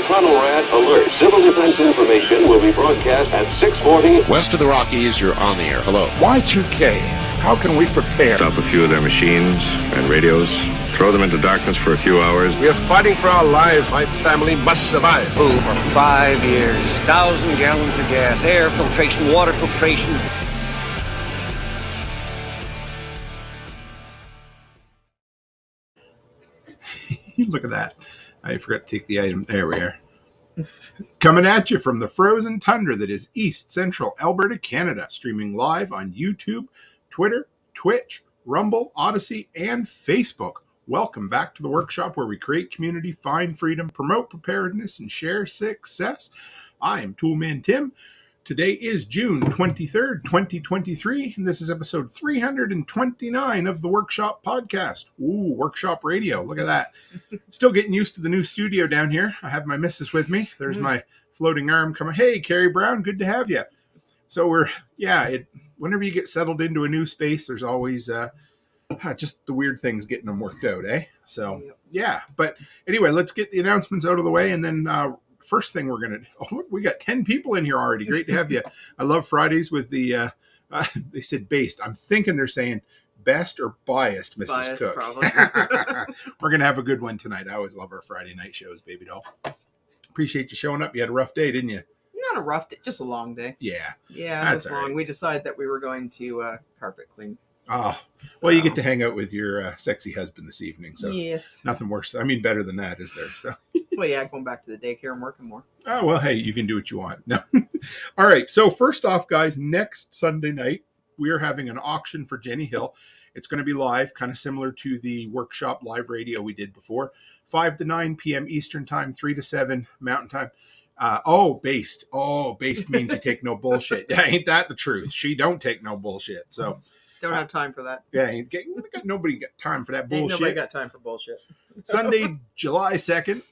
Conrad alert. Civil defense information will be broadcast at 6:40. West of the Rockies, you're on the air. Hello. Y2K, how can we prepare? Stop a few of their machines and radios. Throw them into darkness for a few hours. We are fighting for our lives. My family must survive. Oh, for 5 years. 1,000 gallons of gas, air filtration, water filtration. Look at that. I forgot to take the item. There we are. Coming at you from the frozen tundra that is East Central Alberta, Canada. Streaming live on YouTube, Twitter, Twitch, Rumble, Odyssey, and Facebook. Welcome back to the workshop where we create community, find freedom, promote preparedness, and share success. I am Toolman Tim. Today is June 23rd, 2023, and this is episode 329 of the Workshop Podcast. Ooh, Workshop Radio. Look at that. Still getting used to the new studio down here. I have my missus with me. There's my floating arm coming. Hey, Carrie Brown, good to have you. So whenever you get settled into a new space, there's always just the weird things getting them worked out, eh? So, yeah. But anyway, let's get the announcements out of the way, and then first thing we're going to... Oh, look, we got 10 people in here already. Great to have you. I love Fridays with the... they said based. I'm thinking they're saying best or biased, Mrs. Biased, Cook. probably. We're going to have a good one tonight. I always love our Friday night shows, baby doll. Appreciate you showing up. You had a rough day, didn't you? Not a rough day, just a long day. Yeah. Yeah, That's it was long. all right. We decided that we were going to carpet clean. Oh, well, you get to hang out with your sexy husband this evening. So Yes. nothing worse. I mean, better than that, is there? So. Well, yeah, going back to the daycare and working more. Oh, well, hey, you can do what you want. No. All right. So first off, guys, next Sunday night, we are having an auction for Jenny Hill. It's going to be live, kind of similar to the workshop live radio we did before. 5 to 9 p.m. Eastern time, 3 to 7 Mountain time. Based. Oh, based means you take no bullshit. Yeah, ain't that the truth? She don't take no bullshit. So Don't have time for that. yeah, nobody got time for that bullshit. Ain't nobody got time for bullshit. Sunday, July 2nd,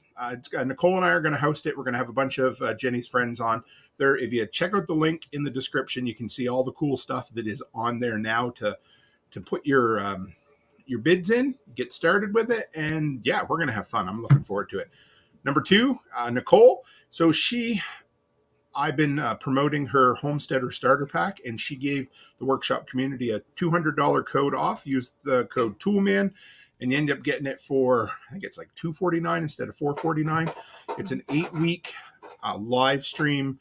Nicole and I are going to host it. We're going to have a bunch of Jenny's friends on there. If you check out the link in the description, you can see all the cool stuff that is on there now to put your bids in, get started with it. And yeah, we're going to have fun. I'm looking forward to it. Number 2, Nicole. So I've been promoting her Homesteader Starter Pack, and she gave the workshop community a $200 code off. Use the code Toolman, and you end up getting it for, I think it's like $249 instead of $449. It's an 8-week live stream.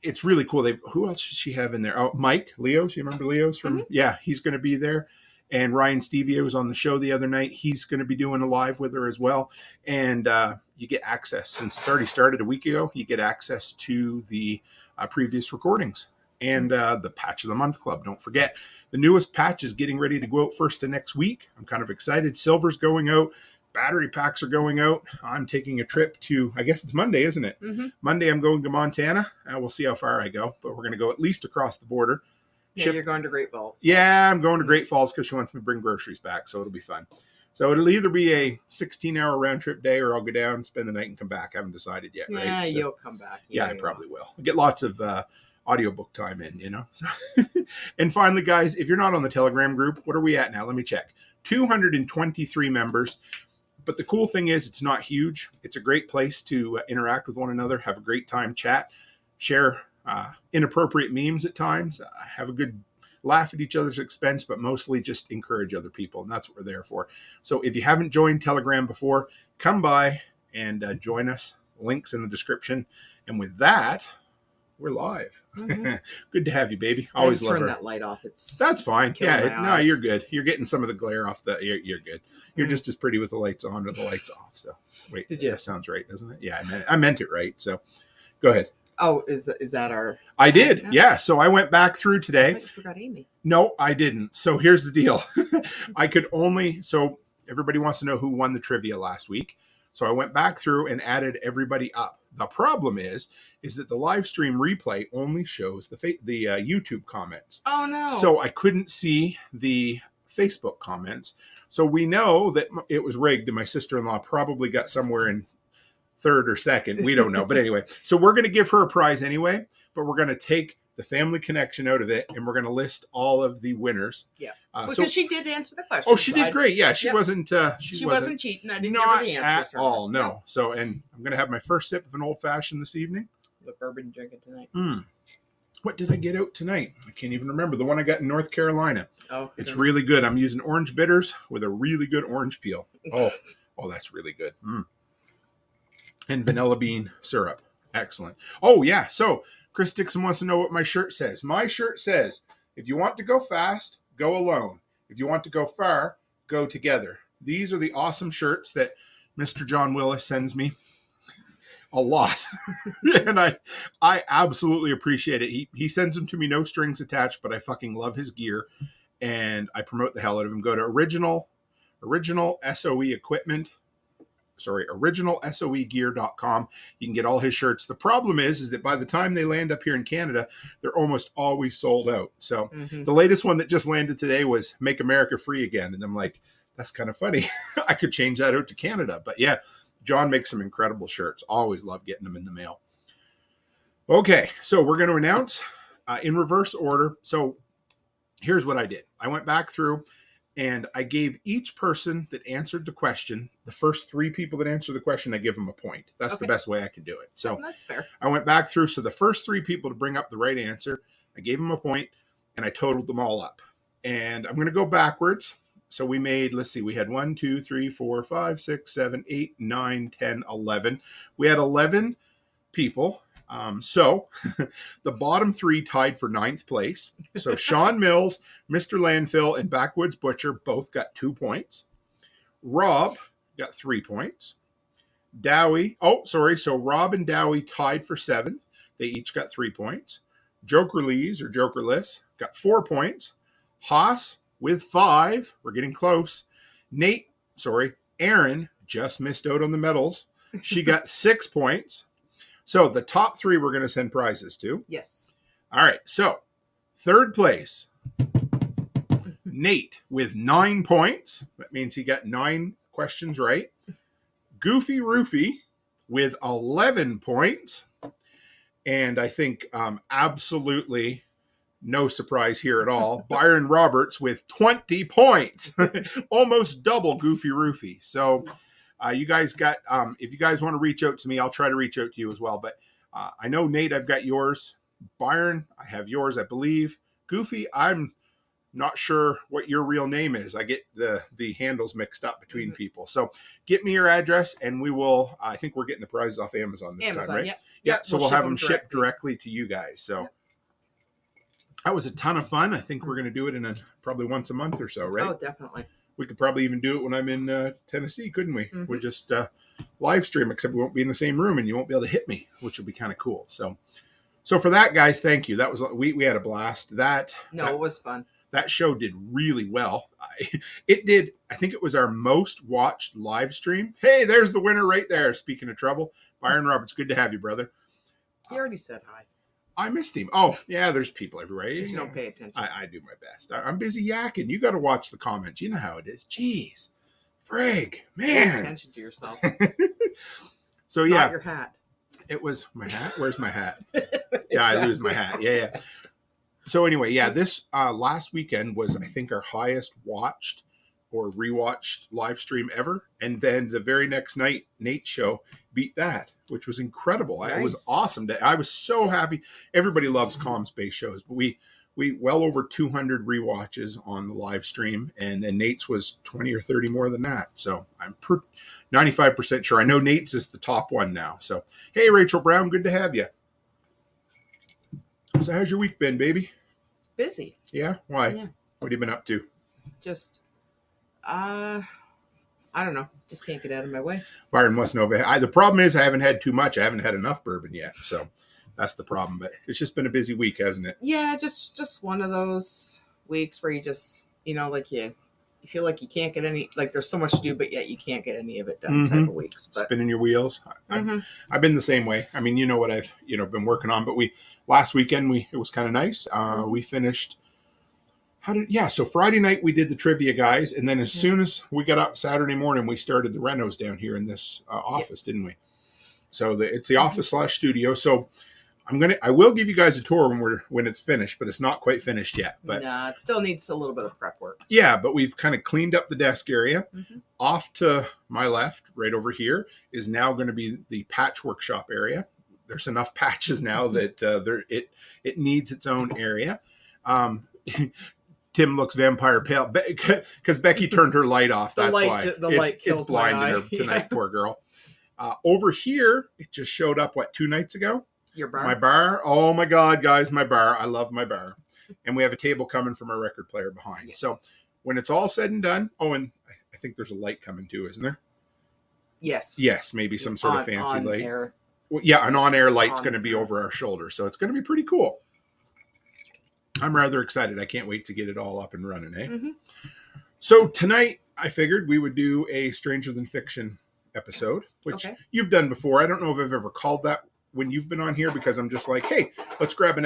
It's really cool. Who else does she have in there? Oh, Mike Leos. You remember Leos from? Yeah, he's going to be there. And Ryan Stevie was on the show the other night. He's going to be doing a live with her as well. And you get access, since it's already started a week ago, you get access to the previous recordings and the Patch of the Month Club. Don't forget, the newest patch is getting ready to go out first of next week. I'm kind of excited. Silver's going out. Battery packs are going out. I'm taking a trip to, I guess it's Monday, isn't it? Mm-hmm. Monday, I'm going to Montana. We'll see how far I go, but we're going to go at least across the border. Yeah, you're going to Great Falls. Yeah, I'm going to Great Falls because she wants me to bring groceries back, so it'll be fun. So it'll either be a 16-hour round-trip day, or I'll go down, spend the night, and come back. I haven't decided yet, right? Yeah, So, you'll come back. Yeah, I probably will. I'll get lots of audiobook time in, you know. So and finally, guys, if you're not on the Telegram group, what are we at now? Let me check. 223 members. But the cool thing is it's not huge. It's a great place to interact with one another, have a great time, chat, share inappropriate memes at times, have a good laugh at each other's expense, but mostly just encourage other people. And that's what we're there for. So if you haven't joined Telegram before, come by and join us. Links in the description. And with that, we're live. Mm-hmm. Good to have you, baby. Always love her. Turn that light off. That's fine. Yeah, no, eyes. You're good. You're getting some of the glare off. You're good. You're just as pretty with the lights on or the lights off. So wait, did you? That sounds right, doesn't it? Yeah, I meant it right. So go ahead. Oh, is that our... I did, yeah. So I went back through today. I forgot Amy. No, I didn't. So here's the deal. So everybody wants to know who won the trivia last week. So I went back through and added everybody up. The problem is that the live stream replay only shows the YouTube comments. Oh, no. So I couldn't see the Facebook comments. So we know that it was rigged, and my sister-in-law probably got somewhere in third or second. We don't know. But anyway, so we're going to give her a prize anyway, but we're going to take the family connection out of it, and we're going to list all of the winners. Yeah. So, Because she did answer the question. oh, she did great. Yeah, she wasn't. She wasn't cheating. I didn't give not her the answers. at all. No. So, and I'm going to have my first sip of an old fashioned this evening. The bourbon drinking tonight. What did I get out tonight? I can't even remember. The one I got in North Carolina. Oh, It's really good. I'm using orange bitters with a really good orange peel. Oh, that's really good. And vanilla bean syrup. Excellent. Oh, yeah. So Chris Dixon wants to know what my shirt says. My shirt says, if you want to go fast, go alone. If you want to go far, go together. These are the awesome shirts that Mr. John Willis sends me a lot. And I absolutely appreciate it. He sends them to me, no strings attached, but I fucking love his gear. And I promote the hell out of him. Go to original SOE equipment. originalsoegear.com. You can get all his shirts. The problem is that by the time they land up here in Canada, they're almost always sold out. So the latest one that just landed today was Make America Free Again. And I'm like, that's kind of funny. I could change that out to Canada. But yeah, John makes some incredible shirts. Always love getting them in the mail. Okay, so we're going to announce in reverse order. So here's what I did. I went back through and I gave each person that answered the question, the first 3 people that answered the question, I give them a point. That's the best way I could do it. So that's fair. I went back through. So the first 3 people to bring up the right answer, I gave them a point and I totaled them all up. And I'm going to go backwards. So we made, let's see, we had 1, 2, 3, 4, 5, 6, 7, 8, 9, 10, 11. We had 11 people. So the bottom 3 tied for 9th place. So Sean Mills, Mr. Landfill, and Backwoods Butcher both got 2 points. Rob got 3 points. Dowie, so Rob and Dowie tied for 7th. They each got 3 points. Jokerlees or Jokerless got 4 points. Haas with 5. We're getting close. Aaron just missed out on the medals. She got 6 points. So the top 3 we're going to send prizes to. Yes. All right. So 3rd place, Nate with 9 points. That means he got 9 questions right. Goofy Roofy with 11 points. And I think absolutely no surprise here at all. Byron Roberts with 20 points. Almost double Goofy Roofy. So you guys got, if you guys want to reach out to me, I'll try to reach out to you as well. But I know, Nate, I've got yours. Byron, I have yours, I believe. Goofy, I'm not sure what your real name is. I get the handles mixed up between people. So get me your address and we will, I think we're getting the prizes off Amazon this time, right? Yeah. So we'll have them shipped directly to you guys. So that was a ton of fun. I think we're going to do it in probably once a month or so, right? Oh, definitely. We could probably even do it when I'm in Tennessee, couldn't we? We'll just live stream, except we won't be in the same room and you won't be able to hit me, which would be kind of cool. So for that, guys, thank you. That was we had a blast. It was fun. That show did really well. It did. I think it was our most watched live stream. Hey, there's the winner right there. Speaking of trouble, Byron Roberts, good to have you, brother. He already said hi. I missed him. Oh, yeah, there's people everywhere. You don't pay attention. I do my best. I'm busy yakking. You got to watch the comments. You know how it is. Jeez. Frig. Man. Pay attention to yourself. So, it's yeah. not your hat. It was my hat. Where's my hat? Yeah, I lose my hat. Yeah. So, anyway, yeah, this last weekend was, I think, our highest watched or rewatched live stream ever. And then the very next night, Nate's show beat that, which was incredible. Nice. It was awesome. I was so happy. Everybody loves comms-based shows, but we well over 200 rewatches on the live stream, and then Nate's was 20 or 30 more than that. So I'm 95% sure. I know Nate's is the top one now. So, hey, Rachel Brown, good to have you. So how's your week been, baby? Busy. Yeah? Why? Yeah. What have you been up to? Just, I don't know. Just can't get out of my way. Byron must know. The problem is I haven't had too much. I haven't had enough bourbon yet. So that's the problem. But it's just been a busy week, hasn't it? Yeah, just one of those weeks where you just, like you feel like you can't get any, like there's so much to do, but yet you can't get any of it done type of weeks. But, spinning your wheels. I've been the same way. I mean, you know what I've, been working on, but last weekend it was kind of nice. We finished. So Friday night we did the trivia, guys, and then as soon as we got up Saturday morning, we started the renos down here in this office, didn't we? So it's the office /studio. So I will give you guys a tour when it's finished, but it's not quite finished yet. But it still needs a little bit of prep work. Yeah, but we've kind of cleaned up the desk area. Mm-hmm. Off to my left, right over here, is now going to be the patch workshop area. There's enough patches now that it needs its own area. Tim looks vampire pale because Becky turned her light off. That's why the light kills it's blinding her tonight. Poor girl. Over here, it just showed up 2 nights ago. Your bar? My bar. Oh my God, guys, my bar. I love my bar. And we have a table coming from our record player behind. Yeah. So when it's all said and done, and I think there's a light coming too, isn't there? Yes. Yes, maybe some sort of fancy light. Air. Well, yeah, an on-air light's going to be over our shoulder, so it's going to be pretty cool. I'm rather excited. I can't wait to get it all up and running, eh? Mm-hmm. So tonight, I figured we would do a Stranger Than Fiction episode, which you've done before. I don't know if I've ever called that when you've been on here, because I'm just like, hey, let's grab an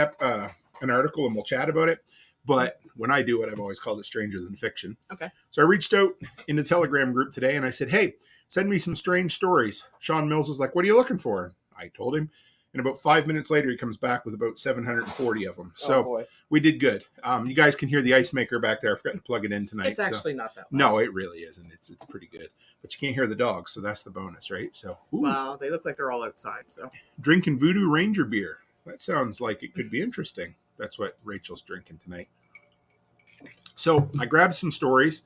article and we'll chat about it. But when I do it, I've always called it Stranger Than Fiction. Okay. So I reached out in the Telegram group today and I said, hey, send me some strange stories. Sean Mills is like, what are you looking for? I told him. And about 5 minutes later, he comes back with about 740 of them. So we did good. You guys can hear the ice maker back there. I forgot to plug it in tonight. It's actually not that loud. No, it really isn't. It's pretty good. But you can't hear the dogs, so that's the bonus, right? So, Well, they look like they're all outside. So drinking Voodoo Ranger beer. That sounds like it could be interesting. That's what Rachel's drinking tonight. So I grabbed some stories.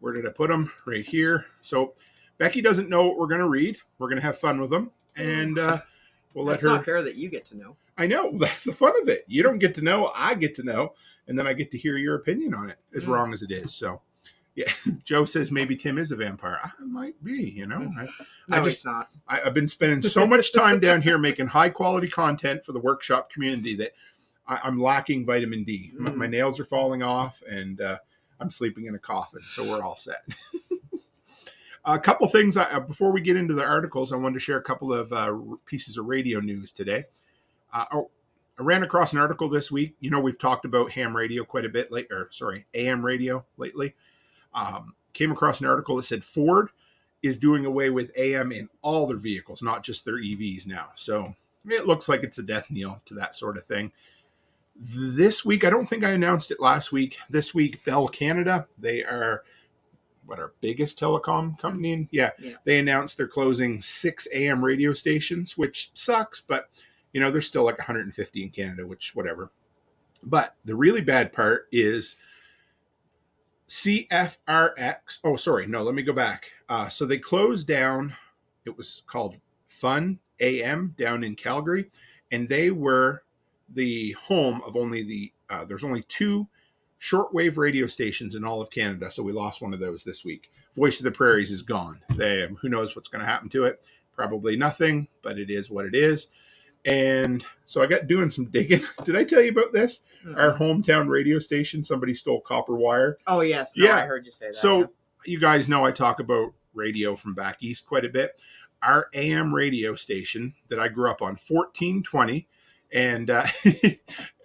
Where did I put them? Right here. So Becky doesn't know what we're going to read. We're going to have fun with them. And we'll let her. It's not fair that you get to know. I know. That's the fun of it. You don't get to know. I get to know. And then I get to hear your opinion on it, as wrong as it is. So, yeah. Joe says maybe Tim is a vampire. I might be, you know. No, he's not. I've been spending so much time down here making high-quality content for the workshop community that I'm lacking vitamin D. My nails are falling off, and I'm sleeping in a coffin. So we're all set. A couple things before we get into the articles. I wanted to share a couple of pieces of radio news today. I ran across an article this week. You know, we've talked about ham radio quite a bit AM radio lately. Came across an article that said Ford is doing away with AM in all their vehicles, not just their EVs now. So it looks like it's a death knell to that sort of thing. This week, I don't think I announced it last week. This week, Bell Canada, they are our biggest telecom company. Yeah. They announced they're closing 6 AM radio stations, which sucks, but you know, there's still like 150 in Canada, which whatever. But the really bad part is CFRX. Oh, sorry. No, let me go back. So they closed down. It was called Fun AM down in Calgary. And they were the home of there's only 2 shortwave radio stations in all of Canada. So we lost one of those this week. Voice of the Prairies is gone. Who knows what's going to happen to it? Probably nothing, but it is what it is. And so I got doing some digging. Did I tell you about this? Mm-hmm. Our hometown radio station, somebody stole copper wire. Oh, yes. No, I heard you say that. So you guys know I talk about radio from back east quite a bit. Our AM radio station that I grew up on, 1420. And,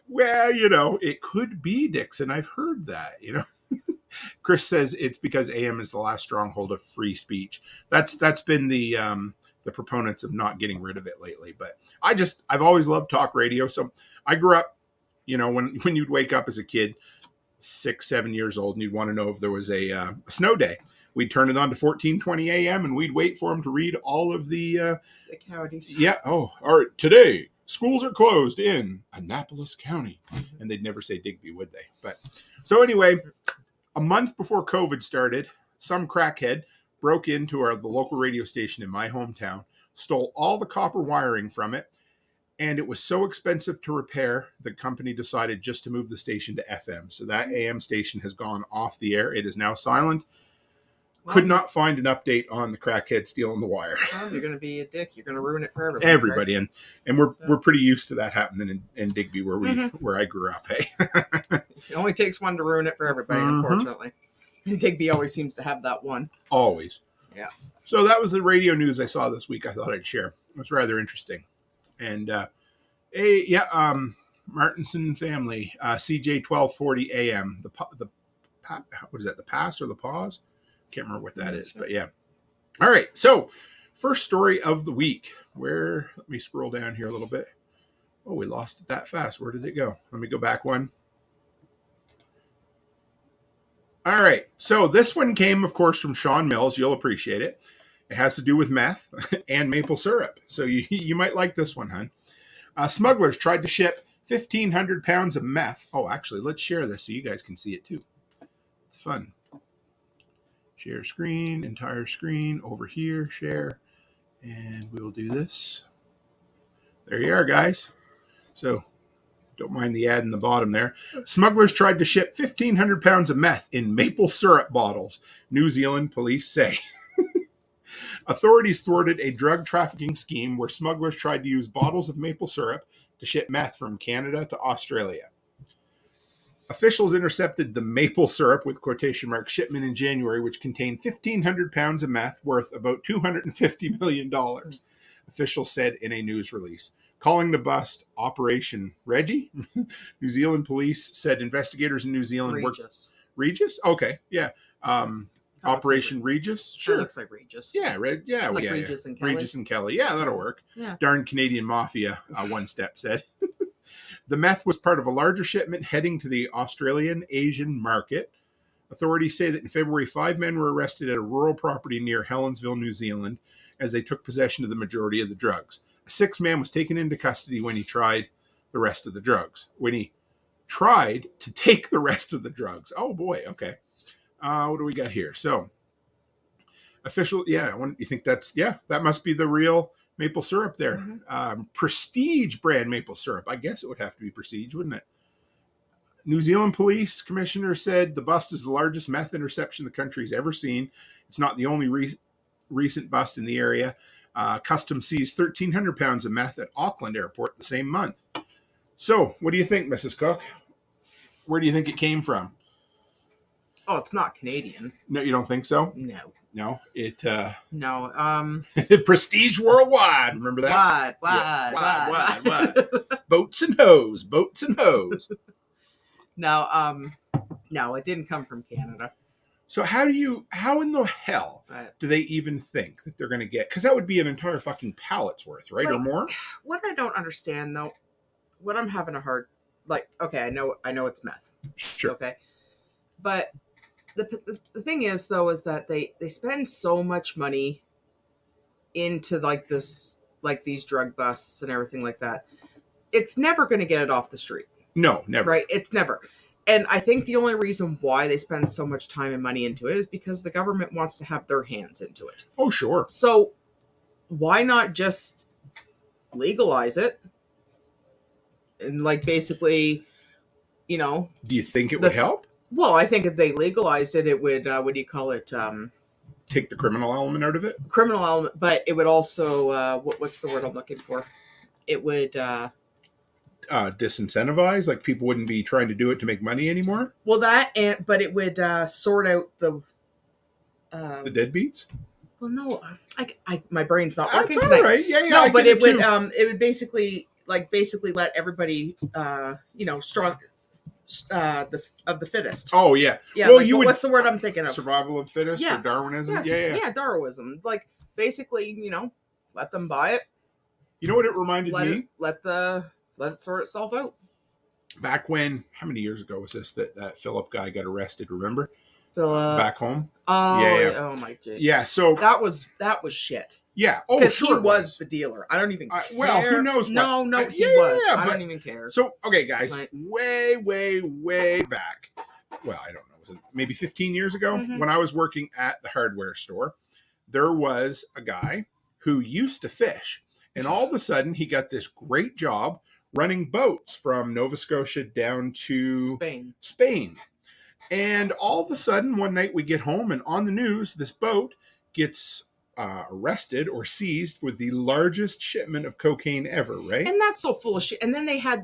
well, you know, it could be Dixon. I've heard that, you know. Chris says it's because AM is the last stronghold of free speech. That's been the proponents of not getting rid of it lately. But I've always loved talk radio. So I grew up, you know, when you'd wake up as a kid, 6-7 years old, and you'd want to know if there was a snow day. We'd turn it on to 1420 AM and we'd wait for him to read all of the counties. Yeah. Oh, all right. Today, schools are closed in Annapolis County. And they'd never say Digby, would they? But so anyway, a month before COVID started, some crackhead broke into the local radio station in my hometown, stole all the copper wiring from it, and it was so expensive to repair, the company decided just to move the station to FM. So that AM station has gone off the air. It is now silent. Well, could not find an update on the crackhead stealing the wire. Well, you're going to be a dick. You're going to ruin it for everybody. Everybody, right? and we're pretty used to that happening in Digby, where I grew up. Hey, it only takes one to ruin it for everybody, unfortunately. And Digby always seems to have that one. Always. Yeah. So that was the radio news I saw this week. I thought I'd share. It was rather interesting. And Martinson family, CJ 1240 AM. What is that? The pass or the pause? Can't remember what that is, but yeah. All right. So first story of the week. Let me scroll down here a little bit. Oh, we lost it that fast. Where did it go? Let me go back one. All right. So this one came, of course, from Sean Mills. You'll appreciate it. It has to do with meth and maple syrup. So you might like this one, hon. Smugglers tried to ship 1,500 pounds of meth. Oh, actually, let's share this so you guys can see it too. It's fun. Share screen, entire screen, over here, share. And we will do this. There you are, guys. So don't mind the ad in the bottom there. Smugglers tried to ship 1,500 pounds of meth in maple syrup bottles, New Zealand police say. Authorities thwarted a drug trafficking scheme where smugglers tried to use bottles of maple syrup to ship meth from Canada to Australia. Officials intercepted the maple syrup with quotation mark shipment in January, which contained 1,500 pounds of meth worth about $250 million, officials said in a news release. Calling the bust Operation Reggie, New Zealand police said investigators in New Zealand Regis. Regis? Okay, yeah. Operation like Regis? Sure. Looks like Regis. Yeah, Like yeah. Regis and Kelly. Regis and Kelly. Yeah, that'll work. Yeah. Darn Canadian mafia, One Step said. The meth was part of a larger shipment heading to the Australian Asian market. Authorities say that in February, 5 men were arrested at a rural property near Helensville, New Zealand, as they took possession of the majority of the drugs. A 6th man was taken into custody when he tried the rest of the drugs. When he tried to take the rest of the drugs. Oh, boy. Okay. What do we got here? So, official, yeah, you think that must be the real maple syrup there. Mm-hmm. Prestige brand maple syrup. I guess it would have to be Prestige, wouldn't it? New Zealand police commissioner said the bust is the largest meth interception the country's ever seen. It's not the only recent bust in the area. Customs seized 1,300 pounds of meth at Auckland Airport the same month. So, what do you think, Mrs. Cook? Where do you think it came from? Oh, it's not Canadian. No, you don't think so? No. No. Prestige worldwide. Remember that? Wide. Boats and hose. No, it didn't come from Canada. So how in the hell do they even think that they're going to get? Because that would be an entire fucking pallet's worth, right? Or more? What I don't understand, though, what I'm having a hard, okay, I know it's meth. Sure. Okay. But the thing is, though, is that they spend so much money into these drug busts and everything like that. It's never going to get it off the street. No, never. Right? It's never. And I think the only reason why they spend so much time and money into it is because the government wants to have their hands into it. Oh, sure. So why not just legalize it? And basically, do you think it would help? Well, I think if they legalized it, it would, what do you call it? Take the criminal element out of it? Criminal element, but it would also, what's the word I'm looking for? It would... disincentivize? Like people wouldn't be trying to do it to make money anymore? Well, but it would sort out the deadbeats? Well, no, my brain's not working That's tonight. All right. Yeah, no, but it would basically let everybody, strong, of the fittest. Oh yeah. Yeah. Well, what's the word I'm thinking of? Survival of the fittest or Darwinism? Yes, yeah. Darwinism. Basically, let them buy it. You know what it reminded me? Let it sort itself out. Back when, how many years ago was this that Philip guy got arrested? Remember? Philip. Back home. Oh yeah. Oh my God. Yeah. So that was shit. Yeah. Oh, because sure. he was the dealer. I don't even care. Well, who knows? No, he was. I don't even care. So, okay, guys, way back. Well, I don't know. Was it maybe 15 years ago when I was working at the hardware store? There was a guy who used to fish, and all of a sudden he got this great job running boats from Nova Scotia down to Spain. And all of a sudden, one night we get home, and on the news, this boat gets arrested or seized with the largest shipment of cocaine ever, right? And that's so full of shit. And then they had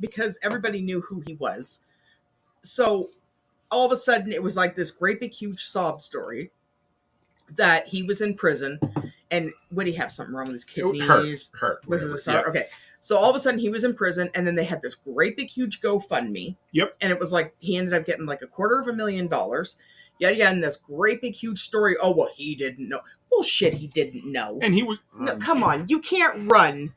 because everybody knew who he was. So all of a sudden it was like this great big huge sob story that he was in prison. And would he have something wrong with his kidneys? Heart. Was it a heart? Yeah. Okay. So all of a sudden he was in prison, and then they had this great big huge GoFundMe. Yep. And it was like he ended up getting like $250,000. Yeah, and this great big huge story. Oh well, he didn't know. Bullshit, he didn't know. And he was no, come on, you can't run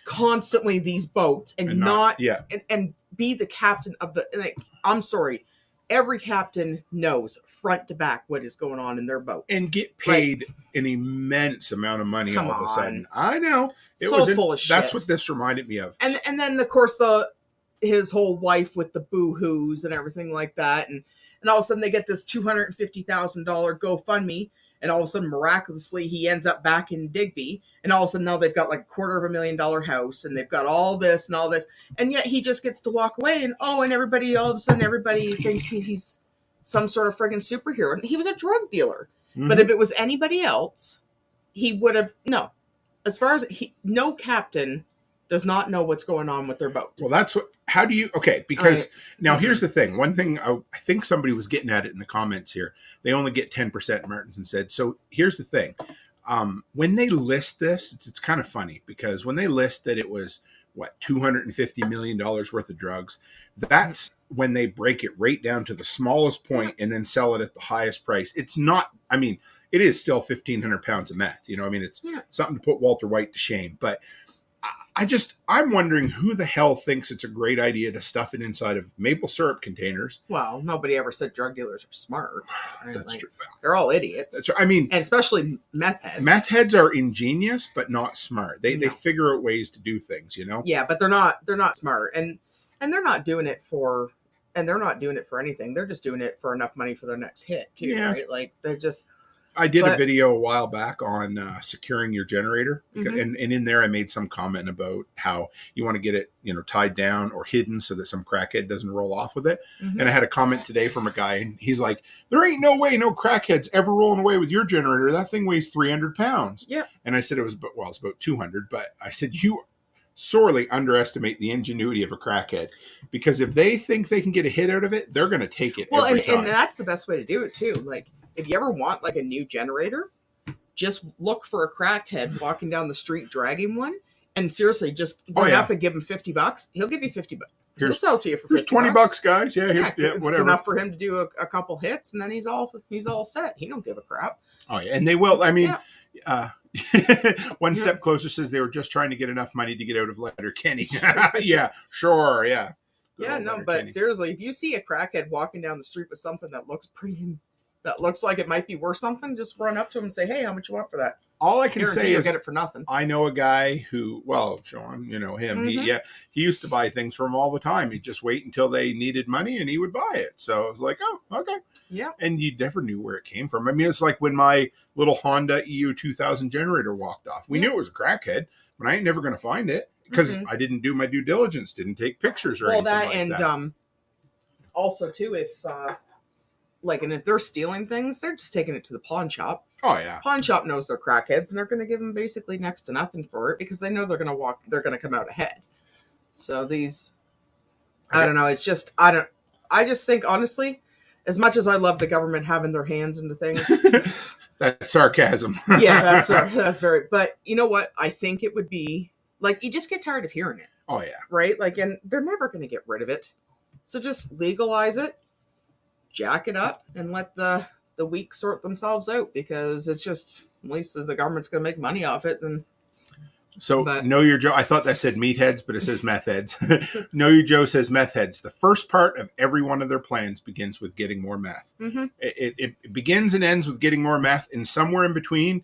constantly these boats and be the captain of the, like, I'm sorry, every captain knows front to back what is going on in their boat and get paid an immense amount of money all of a sudden. I know it so was full of shit. That's what this reminded me of. And then of course his whole wife with the boo-hoos and everything like that, and all of a sudden they get this $250,000 GoFundMe, and all of a sudden miraculously he ends up back in Digby, and all of a sudden now they've got like $250,000 house, and they've got all this and all this, and yet he just gets to walk away, and everybody all of a sudden everybody thinks he's some sort of friggin' superhero. And he was a drug dealer. But if it was anybody else, he would have as far as no captain does not know what's going on with their boat. Well, that's what. How do you? Okay, because now here's the thing. One thing I think somebody was getting at it in the comments here. They only get 10%. Martinson said. So here's the thing. When they list this, it's kind of funny because when they list that it was $250 million worth of drugs, that's when they break it right down to the smallest point and then sell it at the highest price. It's not. I mean, it is still 1,500 pounds of meth. You know, I mean, it's something to put Walter White to shame, but. I'm wondering who the hell thinks it's a great idea to stuff it inside of maple syrup containers. Well, nobody ever said drug dealers are smart. Right? That's true. They're all idiots. That's right. I mean, and especially meth heads. Meth heads are ingenious, but not smart. They figure out ways to do things, you know? Yeah, but they're not smart. And they're not doing it for anything. They're just doing it for enough money for their next hit, too, right? Like they're just I did a video a while back on securing your generator, and in there I made some comment about how you want to get it, tied down or hidden so that some crackhead doesn't roll off with it. And I had a comment today from a guy, and he's like, "There ain't no way no crackhead's ever rolling away with your generator. That thing weighs 300 pounds." Yeah. And I said it's about 200, but I said you sorely underestimate the ingenuity of a crackhead, because if they think they can get a hit out of it, they're going to take it every time. And that's the best way to do it too. Like, if you ever want like a new generator, just look for a crackhead walking down the street dragging one, and seriously, just run up and give him $50. He'll give you $50. He'll sell it to you for $50. $20, guys. Yeah, whatever. It's enough for him to do a couple hits, and then he's all set. He don't give a crap. Oh yeah, and they will. I mean, One Step Closer says they were just trying to get enough money to get out of Letterkenny. Yeah, sure, yeah. Yeah, no, but seriously, if you see a crackhead walking down the street with something that looks like it might be worth something, just run up to him and say, "Hey, how much you want for that?" All I can say is get it for nothing. I know a guy who, Sean, you know him. He used to buy things from him all the time. He'd just wait until they needed money and he would buy it. So I was like, oh, okay. Yeah. And you never knew where it came from. I mean, it's like when my little Honda EU 2000 generator walked off. We knew it was a crackhead, but I ain't never going to find it because I didn't do my due diligence, didn't take pictures or anything like that. Also too, if they're stealing things, they're just taking it to the pawn shop. Oh yeah. Pawn shop knows they're crackheads, and they're going to give them basically next to nothing for it because they know they're going to come out ahead. So I don't know. It's just, I just think honestly, as much as I love the government having their hands into things. That's sarcasm. Yeah, that's very, but you know what? I think it would be like, you just get tired of hearing it. Oh yeah. Right? Like, and they're never going to get rid of it. So just legalize it, jack it up, and let the weak sort themselves out, because it's just, at least if the government's going to make money off it, then. So Know Your Joe, I thought that said meatheads, but it says meth heads. Know Your Joe says meth heads. The first part of every one of their plans begins with getting more meth. It begins and ends with getting more meth, and somewhere in between,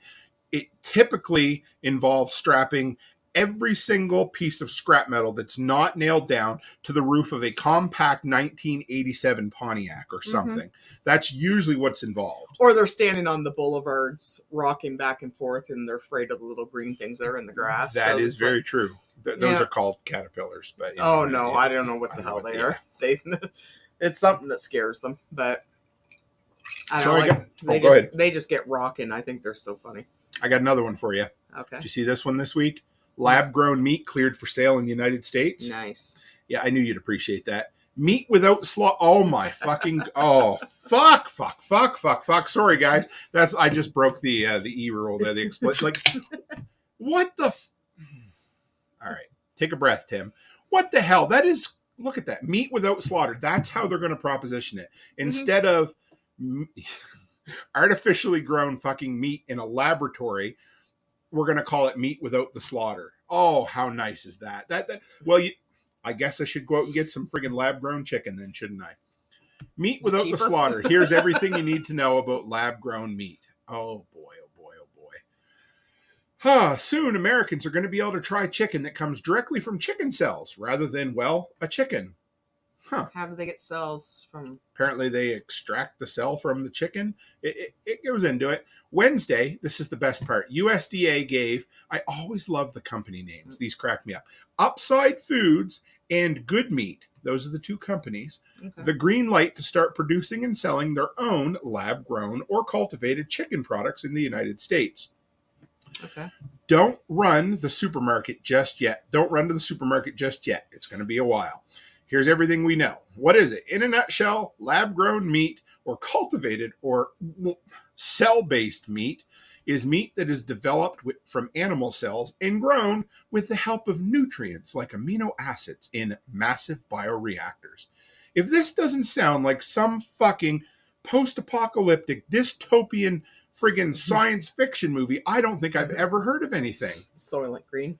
it typically involves strapping every single piece of scrap metal that's not nailed down to the roof of a compact 1987 Pontiac or something. That's usually what's involved. Or they're standing on the boulevards, rocking back and forth, and they're afraid of the little green things that are in the grass. That is very true. Those are called caterpillars. But I don't know what the hell they are. It's something that scares them. But I don't know. They just get rocking. I think they're so funny. I got another one for you. Okay. Did you see this one this week? Lab-grown meat cleared for sale in the United States. Nice. Yeah, I knew you'd appreciate that. Meat without slaughter. Oh my fucking! Oh fuck! Sorry, guys. I just broke the E rule there. The explicit. Like, what the? All right, take a breath, Tim. What the hell? That is. Look at that. Meat without slaughter. That's how they're going to proposition it. Instead of artificially grown fucking meat in a laboratory, we're going to call it meat without the slaughter. Oh, how nice is that? Well, I guess I should go out and get some friggin' lab-grown chicken then, shouldn't I? Meat without the slaughter. Here's everything you need to know about lab-grown meat. Oh, boy, oh, boy, oh, boy. Soon, Americans are going to be able to try chicken that comes directly from chicken cells rather than, well, a chicken. Huh. How do they get cells from? Apparently, they extract the cell from the chicken. It goes into it. Wednesday, this is the best part. USDA gave, I always love the company names. These crack me up. Upside Foods and Good Meat, those are the two companies, the green light to start producing and selling their own lab-grown or cultivated chicken products in the United States. Okay. Don't run the supermarket just yet. Don't run to the supermarket just yet. It's going to be a while. Here's everything we know. What is it? In a nutshell, lab-grown meat or cultivated or cell-based meat is meat that is developed from animal cells and grown with the help of nutrients like amino acids in massive bioreactors. If this doesn't sound like some fucking post-apocalyptic dystopian friggin' science fiction movie, I don't think I've ever heard of anything. Soylent Green.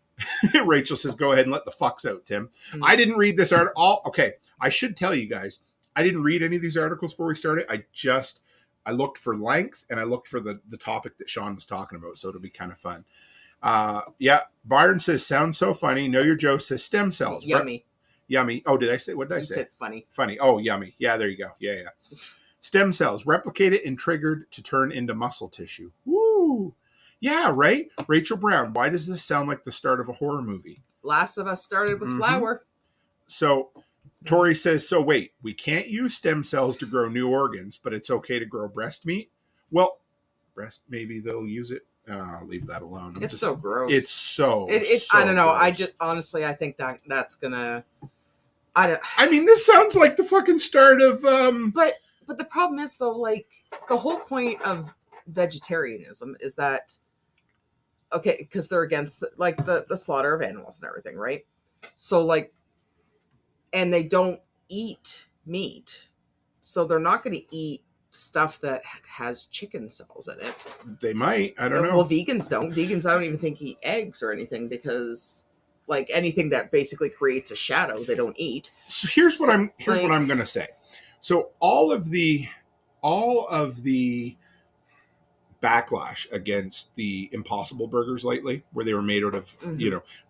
Rachel says, go ahead and let the fucks out, Tim. I didn't read this article. Okay, I should tell you guys, I didn't read any of these articles before we started. I looked for length and I looked for the topic that Sean was talking about, so it'll be kind of fun. Yeah, Byron says, sounds so funny. Know Your Joe says stem cells. Yummy. Yummy. Oh, did I say, what did I say? You said funny. Funny. Oh, yummy. Yeah, there you go. Yeah. Stem cells replicated and triggered to turn into muscle tissue. Woo! Yeah, right? Rachel Brown, why does this sound like the start of a horror movie? Last of Us started with flour. So, Tori says, so wait, we can't use stem cells to grow new organs, but it's okay to grow breast meat? Well, maybe they'll use it. I'll leave that alone. It's so gross. It's so I don't know. gross. I just, honestly, I think that's gonna, I mean, this sounds like the fucking start of, But the problem is, though, like, the whole point of vegetarianism is that, okay, because they're against, like, the slaughter of animals and everything, right? So, like, and they don't eat meat. So they're not going to eat stuff that has chicken cells in it. They might. I don't know. Well, vegans don't. Vegans, I don't even think eat eggs or anything because, like, anything that basically creates a shadow, they don't eat. So here's what I'm going to say. So all of the backlash against the Impossible Burgers lately, where they were made out of,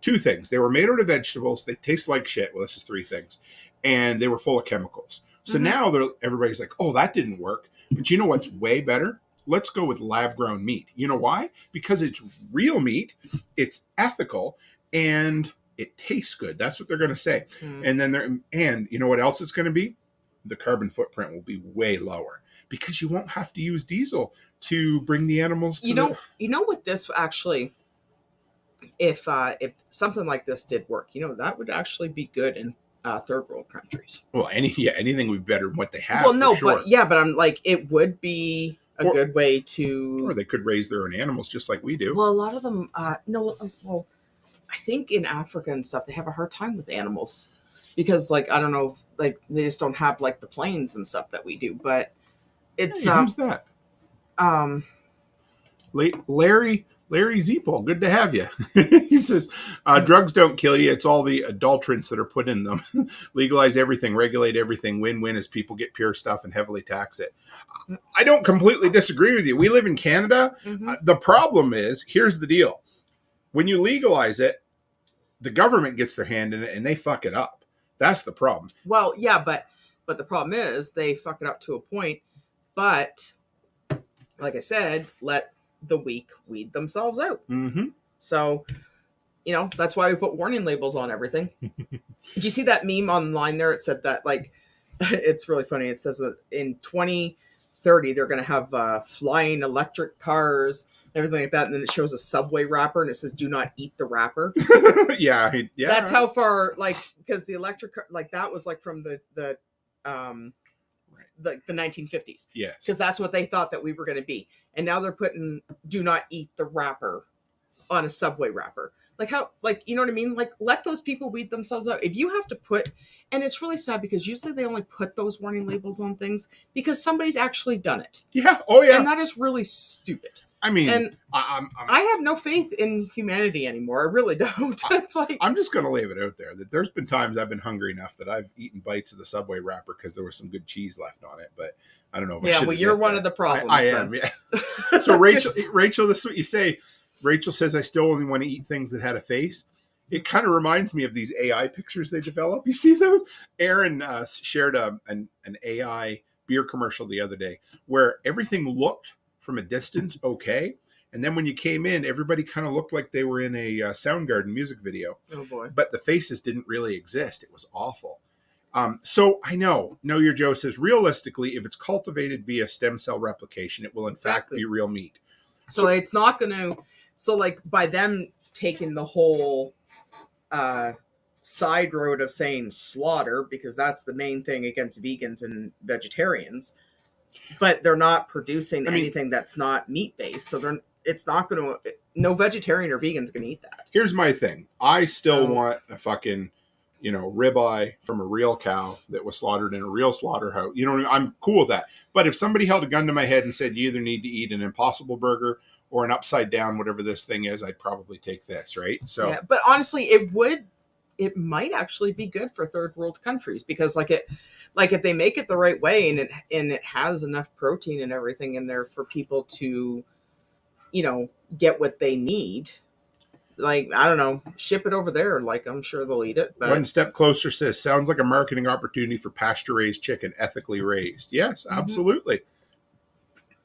two things. They were made out of vegetables. They taste like shit. Well, this is three things. And they were full of chemicals. So now everybody's like, oh, that didn't work. But you know what's way better? Let's go with lab-grown meat. You know why? Because it's real meat, it's ethical, and it tastes good. That's what they're going to say. And you know what else it's going to be? The carbon footprint will be way lower because you won't have to use diesel to bring the animals to you know what this actually, if something like this did work, that would actually be good in third world countries. Well, anything would be better than what they have. Well, no, sure. but I'm like, it would be a good way to, or they could raise their own animals just like we do. Well, a lot of them, I think in Africa and stuff, they have a hard time with animals. Because, like, I don't know, like, they just don't have, like, the planes and stuff that we do. But it's... who's that? Larry Zeepel, good to have you. He says, drugs don't kill you. It's all the adulterants that are put in them. Legalize everything, regulate everything. Win-win as people get pure stuff and heavily tax it. I don't completely disagree with you. We live in Canada. The problem is, here's the deal. When you legalize it, the government gets their hand in it and they fuck it up. That's the problem. Well, yeah, but the problem is they fuck it up to a point. But like I said, let the weak weed themselves out. So, that's why we put warning labels on everything. Did you see that meme online there? It said that, like, it's really funny. It says that in 2030, they're going to have flying electric cars, everything like that. And then it shows a Subway wrapper and it says, do not eat the wrapper. Yeah. That's how far, like, because the electric car, like, that was like from the 1950s. Yes. Because that's what they thought that we were going to be. And now they're putting do not eat the wrapper on a Subway wrapper. Like how, like, you know what I mean? Like, let those people weed themselves out. If you have to put, and it's really sad because usually they only put those warning labels on things because somebody's actually done it. Yeah. Oh, yeah. And that is really stupid. I mean, And I have no faith in humanity anymore. I really don't. It's like I'm just going to leave it out there that there's been times I've been hungry enough that I've eaten bites of the Subway wrapper because there was some good cheese left on it. But I don't know if I should. well, you're one of the problems. I am. Yeah. So Rachel, this is what you say. Rachel says, I still only want to eat things that had a face. It kind of reminds me of these AI pictures they develop. You see those? Aaron shared an AI beer commercial the other day where everything looked from a distance okay. And then when you came in, everybody kind of looked like they were in a Soundgarden music video. Oh, boy. But the faces didn't really exist. It was awful. So I know Your Joe says, realistically, if it's cultivated via stem cell replication, it will in fact be real meat. So it's not going to... So, like, by them taking the whole side road of saying slaughter, because that's the main thing against vegans and vegetarians, but they're not producing anything that's not meat-based. So it's not going to... No vegetarian or vegan's going to eat that. Here's my thing. I still want a fucking, ribeye from a real cow that was slaughtered in a real slaughterhouse. I'm cool with that. But if somebody held a gun to my head and said, you either need to eat an Impossible Burger or an upside down, whatever this thing is, I'd probably take this, right? So, yeah, but honestly, it might actually be good for third world countries because if they make it the right way and it has enough protein and everything in there for people to, get what they need. Like, I don't know, ship it over there. Like, I'm sure they'll eat it. But One Step Closer says, sounds like a marketing opportunity for pasture-raised chicken, ethically raised. Yes, absolutely.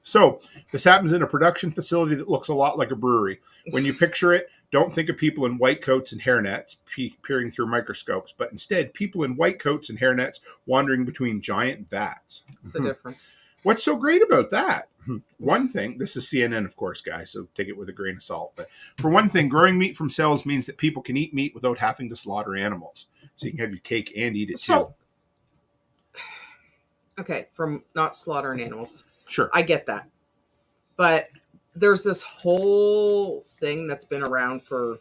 So this happens in a production facility that looks a lot like a brewery. When you picture it, don't think of people in white coats and hairnets peering through microscopes, but instead people in white coats and hairnets wandering between giant vats. What's the difference? What's so great about that? One thing, this is CNN, of course, guys, so take it with a grain of salt. But for one thing, growing meat from cells means that people can eat meat without having to slaughter animals. So you can have your cake and eat it too. Okay, from not slaughtering animals. Sure. I get that. But there's this whole thing that's been around for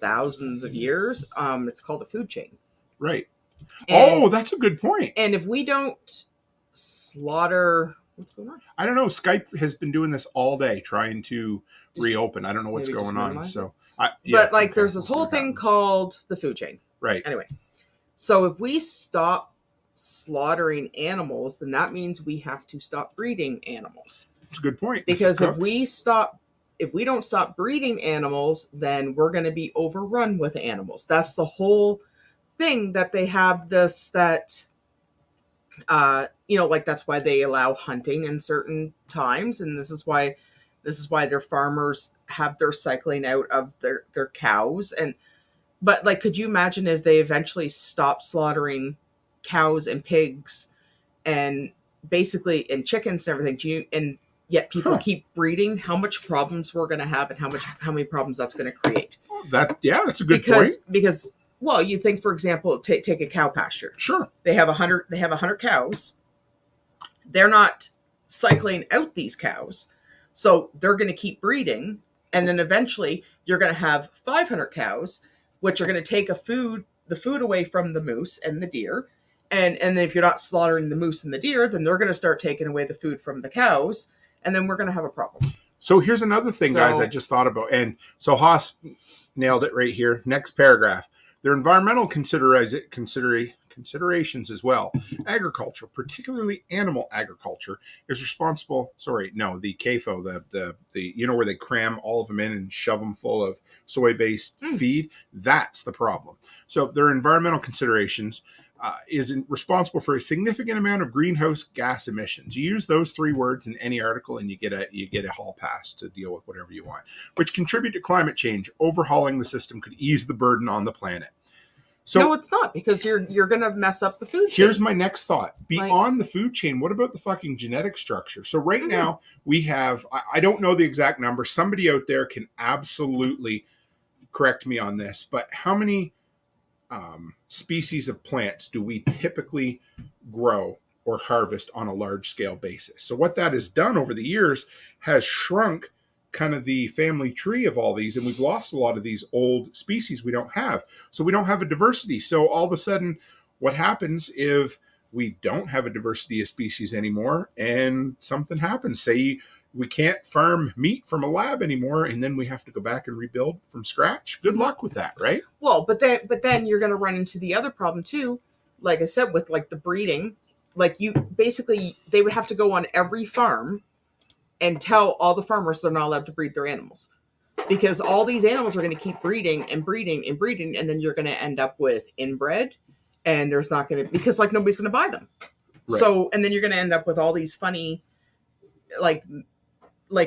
thousands of years. It's called a food chain. Right. And, that's a good point. And if we don't slaughter... What's going on? I don't know. Skype has been doing this all day, trying to reopen. I don't know what's going on. So, there's this whole thing called the food chain. Right. Anyway, so if we stop slaughtering animals, then that means we have to stop breeding animals. That's a good point. Because if we don't stop breeding animals, then we're going to be overrun with animals. That's the whole thing that they have this, that, that's why they allow hunting in certain times. And this is why their farmers have their cycling out of their cows. But could you imagine if they eventually stopped slaughtering cows and pigs and basically, and chickens and everything, and yet people keep breeding, how much problems we're going to have and how many problems that's going to create? That's a good point. Because you think, for example, take a cow pasture. Sure. They have 100 cows. They're not cycling out these cows. So they're going to keep breeding. And then eventually you're going to have 500 cows, which are going to take the food away from the moose and the deer. And then if you're not slaughtering the moose and the deer, then they're going to start taking away the food from the cows. And then we're going to have a problem. So here's another thing, guys, I just thought about. And so Haas nailed it right here. Next paragraph. Their environmental considerations as well. Agriculture, particularly animal agriculture, is responsible. The CAFO, the where they cram all of them in and shove them full of soy-based feed. That's the problem. So their environmental considerations is responsible for a significant amount of greenhouse gas emissions. You use those three words in any article, and you get a hall pass to deal with whatever you want, which contribute to climate change. Overhauling the system could ease the burden on the planet. So, no, it's not, because you're going to mess up the food chain. Here's my next thought. Beyond the food chain, what about the fucking genetic structure? So right now we have, I don't know the exact number. Somebody out there can absolutely correct me on this, but how many species of plants do we typically grow or harvest on a large scale basis? So what that has done over the years has shrunk kind of the family tree of all these, and we've lost a lot of these old species we don't have. So we don't have a diversity. So all of a sudden, what happens if we don't have a diversity of species anymore and something happens. Say we can't farm meat from a lab anymore and then we have to go back and rebuild from scratch. Good luck with that, right? Well, but then you're going to run into the other problem too. Like I said, with like the breeding, like they would have to go on every farm and tell all the farmers they're not allowed to breed their animals, because all these animals are going to keep breeding and breeding and breeding. And then you're going to end up with inbred, and there's not going to, because like nobody's going to buy them. Right. So, and then you're going to end up with all these funny, like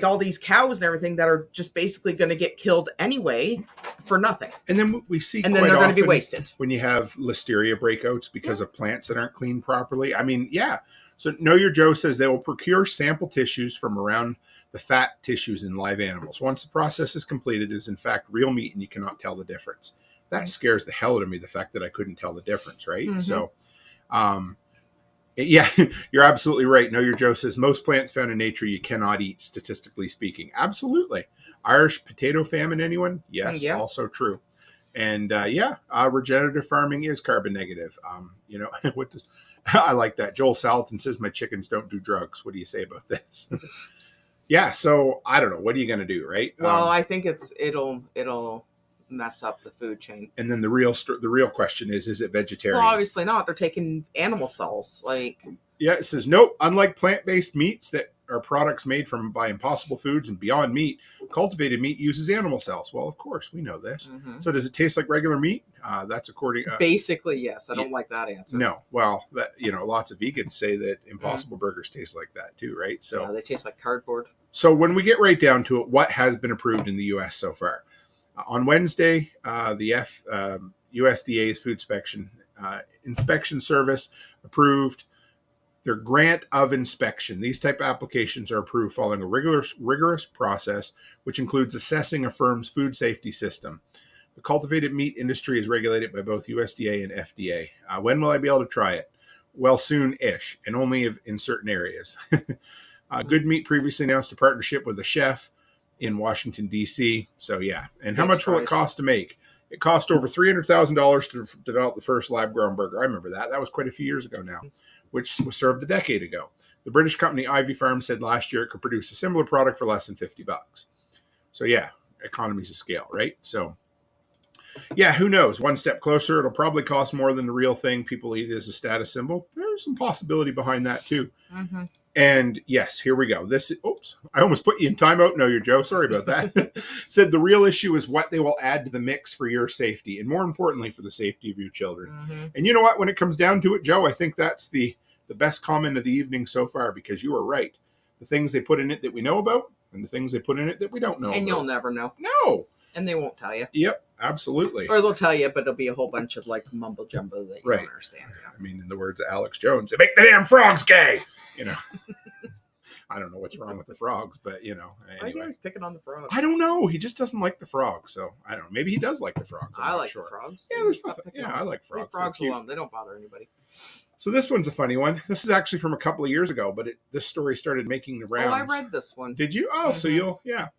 all these cows and everything that are just basically going to get killed anyway for nothing. And then we see, and then they're going to be wasted when you have listeria breakouts because of plants that aren't cleaned properly. I mean, yeah. So Know Your Joe says they will procure sample tissues from around the fat tissues in live animals. Once the process is completed, it is in fact real meat and you cannot tell the difference. That scares the hell out of me, the fact that I couldn't tell the difference, right? Mm-hmm. So, yeah, you're absolutely right. Know Your Joe says most plants found in nature you cannot eat, statistically speaking. Absolutely. Irish potato famine, anyone? Yes, yeah. Also true. And regenerative farming is carbon negative. What does... I like that. Joel Salatin says my chickens don't do drugs. What do you say about this? Yeah, so I don't know. What are you going to do, right? Well, I think it'll mess up the food chain. And then the real question is it vegetarian? Well, obviously not. They're taking animal cells. Yeah, it says nope. Unlike plant-based meats that are products made by Impossible Foods and Beyond Meat, cultivated meat uses animal cells. Well, of course, we know this. Mm-hmm. So does it taste like regular meat? That's according... Basically, yes. I don't like that answer. No. Well, lots of vegans say that Impossible Burgers taste like that too, right? So they taste like cardboard. So when we get right down to it, what has been approved in the U.S. so far? On Wednesday, the USDA's Food Inspection Service approved their grant of inspection. These type of applications are approved following a rigorous process, which includes assessing a firm's food safety system. The cultivated meat industry is regulated by both USDA and FDA. When will I be able to try it? Well, soon-ish, and only in certain areas. Good Meat previously announced a partnership with a chef in Washington, D.C. So, yeah. And how much will it cost to make? It cost over $300,000 to develop the first lab-grown burger. I remember that. That was quite a few years ago now, which was served a decade ago. The British company Ivy Farm said last year it could produce a similar product for less than $50. So, yeah, economies of scale, right? So, yeah, who knows? One step closer. It'll probably cost more than the real thing. People eat it as a status symbol. There's some possibility behind that, too. Mm-hmm. And yes, here we go. I almost put you in timeout. No, you're Joe. Sorry about that. Said the real issue is what they will add to the mix for your safety, and more importantly, for the safety of your children. Mm-hmm. And you know what? When it comes down to it, Joe, I think that's the best comment of the evening so far, because you are right. The things they put in it that we know about, and the things they put in it that we don't know. And you'll never know. No. And they won't tell you. Yep, absolutely. Or they'll tell you, but it'll be a whole bunch of mumbo jumbo that you don't understand. I mean, in the words of Alex Jones, they make the damn frogs gay. I don't know what's wrong with the frogs, but anyway. Why is he always picking on the frogs? I don't know. He just doesn't like the frogs, so I don't know. Maybe he does like the frogs. I like the frogs. Yeah, there's nothing. Yeah, I like frogs. Leave frogs alone. They don't bother anybody. So this one's a funny one. This is actually from a couple of years ago, but this story started making the rounds. Oh, I read this one. Did you? Oh, so yeah.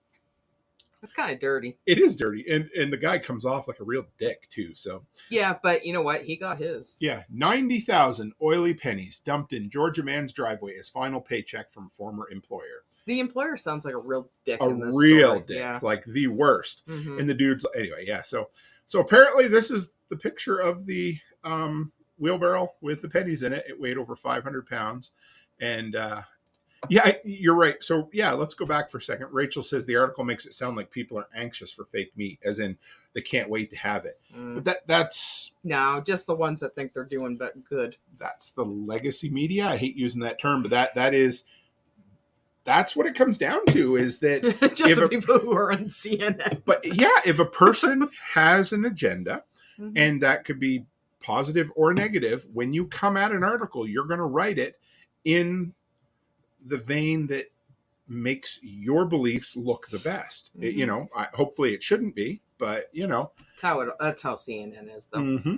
It's kind of dirty. It is dirty. And the guy comes off like a real dick, too. So yeah, but you know what? He got his. Yeah. 90,000 oily pennies dumped in Georgia man's driveway as final paycheck from former employer. The employer sounds like a real dick. A real dick. Yeah. Like the worst. Mm-hmm. And the dude's anyway, yeah. So apparently this is the picture of the wheelbarrow with the pennies in it. It weighed over 500 pounds. And yeah, you're right. So, yeah, let's go back for a second. Rachel says the article makes it sound like people are anxious for fake meat, as in they can't wait to have it. But that's... No, just the ones that think they're doing but good. That's the legacy media. I hate using that term, but that's what it comes down to, is that... just the people who are on CNN. But, yeah, if a person has an agenda, and that could be positive or negative, when you come at an article, you're going to write it in the vein that makes your beliefs look the best. Mm-hmm. Hopefully it shouldn't be, but that's how CNN is, though. Mm-hmm.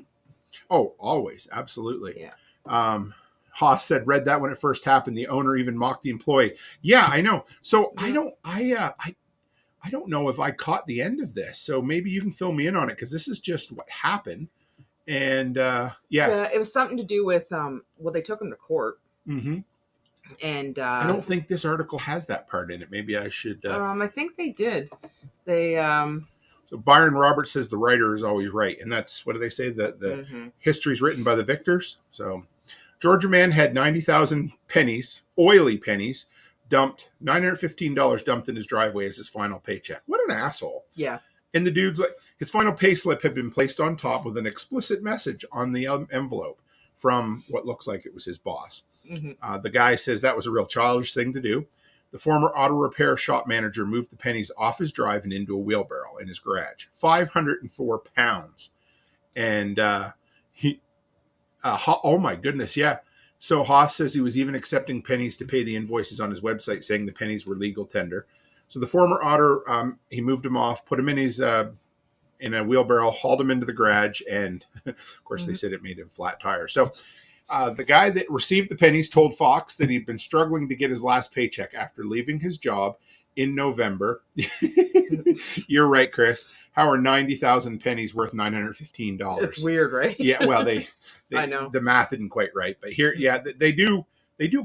Oh, always, absolutely. Yeah. Haas said, read that when it first happened. The owner even mocked the employee. Yeah, I know. So yeah. I don't know if I caught the end of this. So maybe you can fill me in on it, because this is just what happened. And Yeah, it was something to do with well, they took him to court, Mm-hmm. and I don't think this article has that part in it. Maybe I should. I think they did. They So Byron Roberts says the writer is always right, and that's what do they say? The history's written by the victors. So Georgia man had 90,000 pennies, oily pennies, dumped $915 dumped in his driveway as his final paycheck. What an asshole! Yeah. And the dude's like, his final pay slip had been placed on top with an explicit message on the envelope from what looks like it was his boss. The guy says that was a real childish thing to do. The former auto repair shop manager moved the pennies off his drive and into a wheelbarrow in his garage. 504 pounds. And oh my goodness, yeah. So Haas says he was even accepting pennies to pay the invoices on his website, saying the pennies were legal tender. So the former otter, he moved him off, put him in his in a wheelbarrow, hauled him into the garage, and of course they said it made him flat tire. So the guy that received the pennies told Fox that he'd been struggling to get his last paycheck after leaving his job in November. You're right, Chris. How are 90,000 pennies worth $915? It's weird, right? Yeah, well, they I know. the math isn't quite right, but here, yeah, they do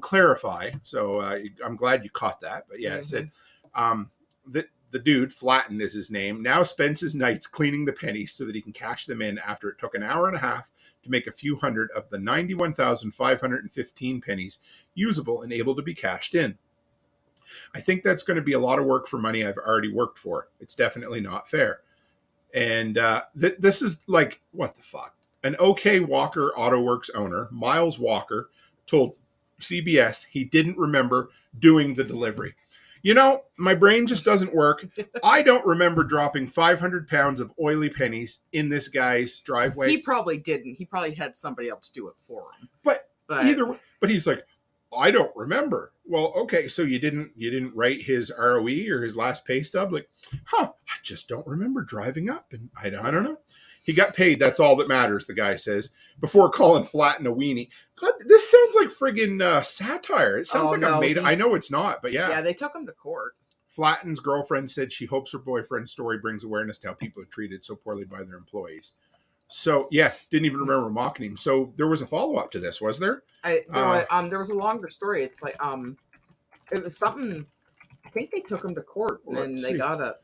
clarify. So I'm glad you caught that. But yeah, it said that the dude, Flatten is his name, now spends his nights cleaning the pennies so that he can cash them in after it took an hour and a half to make a few hundred of the 91,515 pennies usable and able to be cashed in. I think that's going to be a lot of work for money I've already worked for. It's definitely not fair. And this is like, what the fuck? An OK Walker Auto Works owner, Miles Walker, told CBS he didn't remember doing the delivery. You know, my brain just doesn't work. I don't remember dropping 500 pounds of oily pennies in this guy's driveway. He probably didn't. He probably had somebody else do it for him. But either way, but he's like, I don't remember. Well, okay, so you didn't write his ROE or his last pay stub? Like, I just don't remember driving up, and I don't know. He got paid. That's all that matters, the guy says, before calling Flatten a weenie. God, this sounds like friggin' satire. It sounds I know it's not, but yeah. Yeah, they took him to court. Flatten's girlfriend said she hopes her boyfriend's story brings awareness to how people are treated so poorly by their employees. So, yeah, didn't even remember mocking him. So there was a follow-up to this, was there? There was a longer story. It's like, it was something, I think they took him to court and they got a...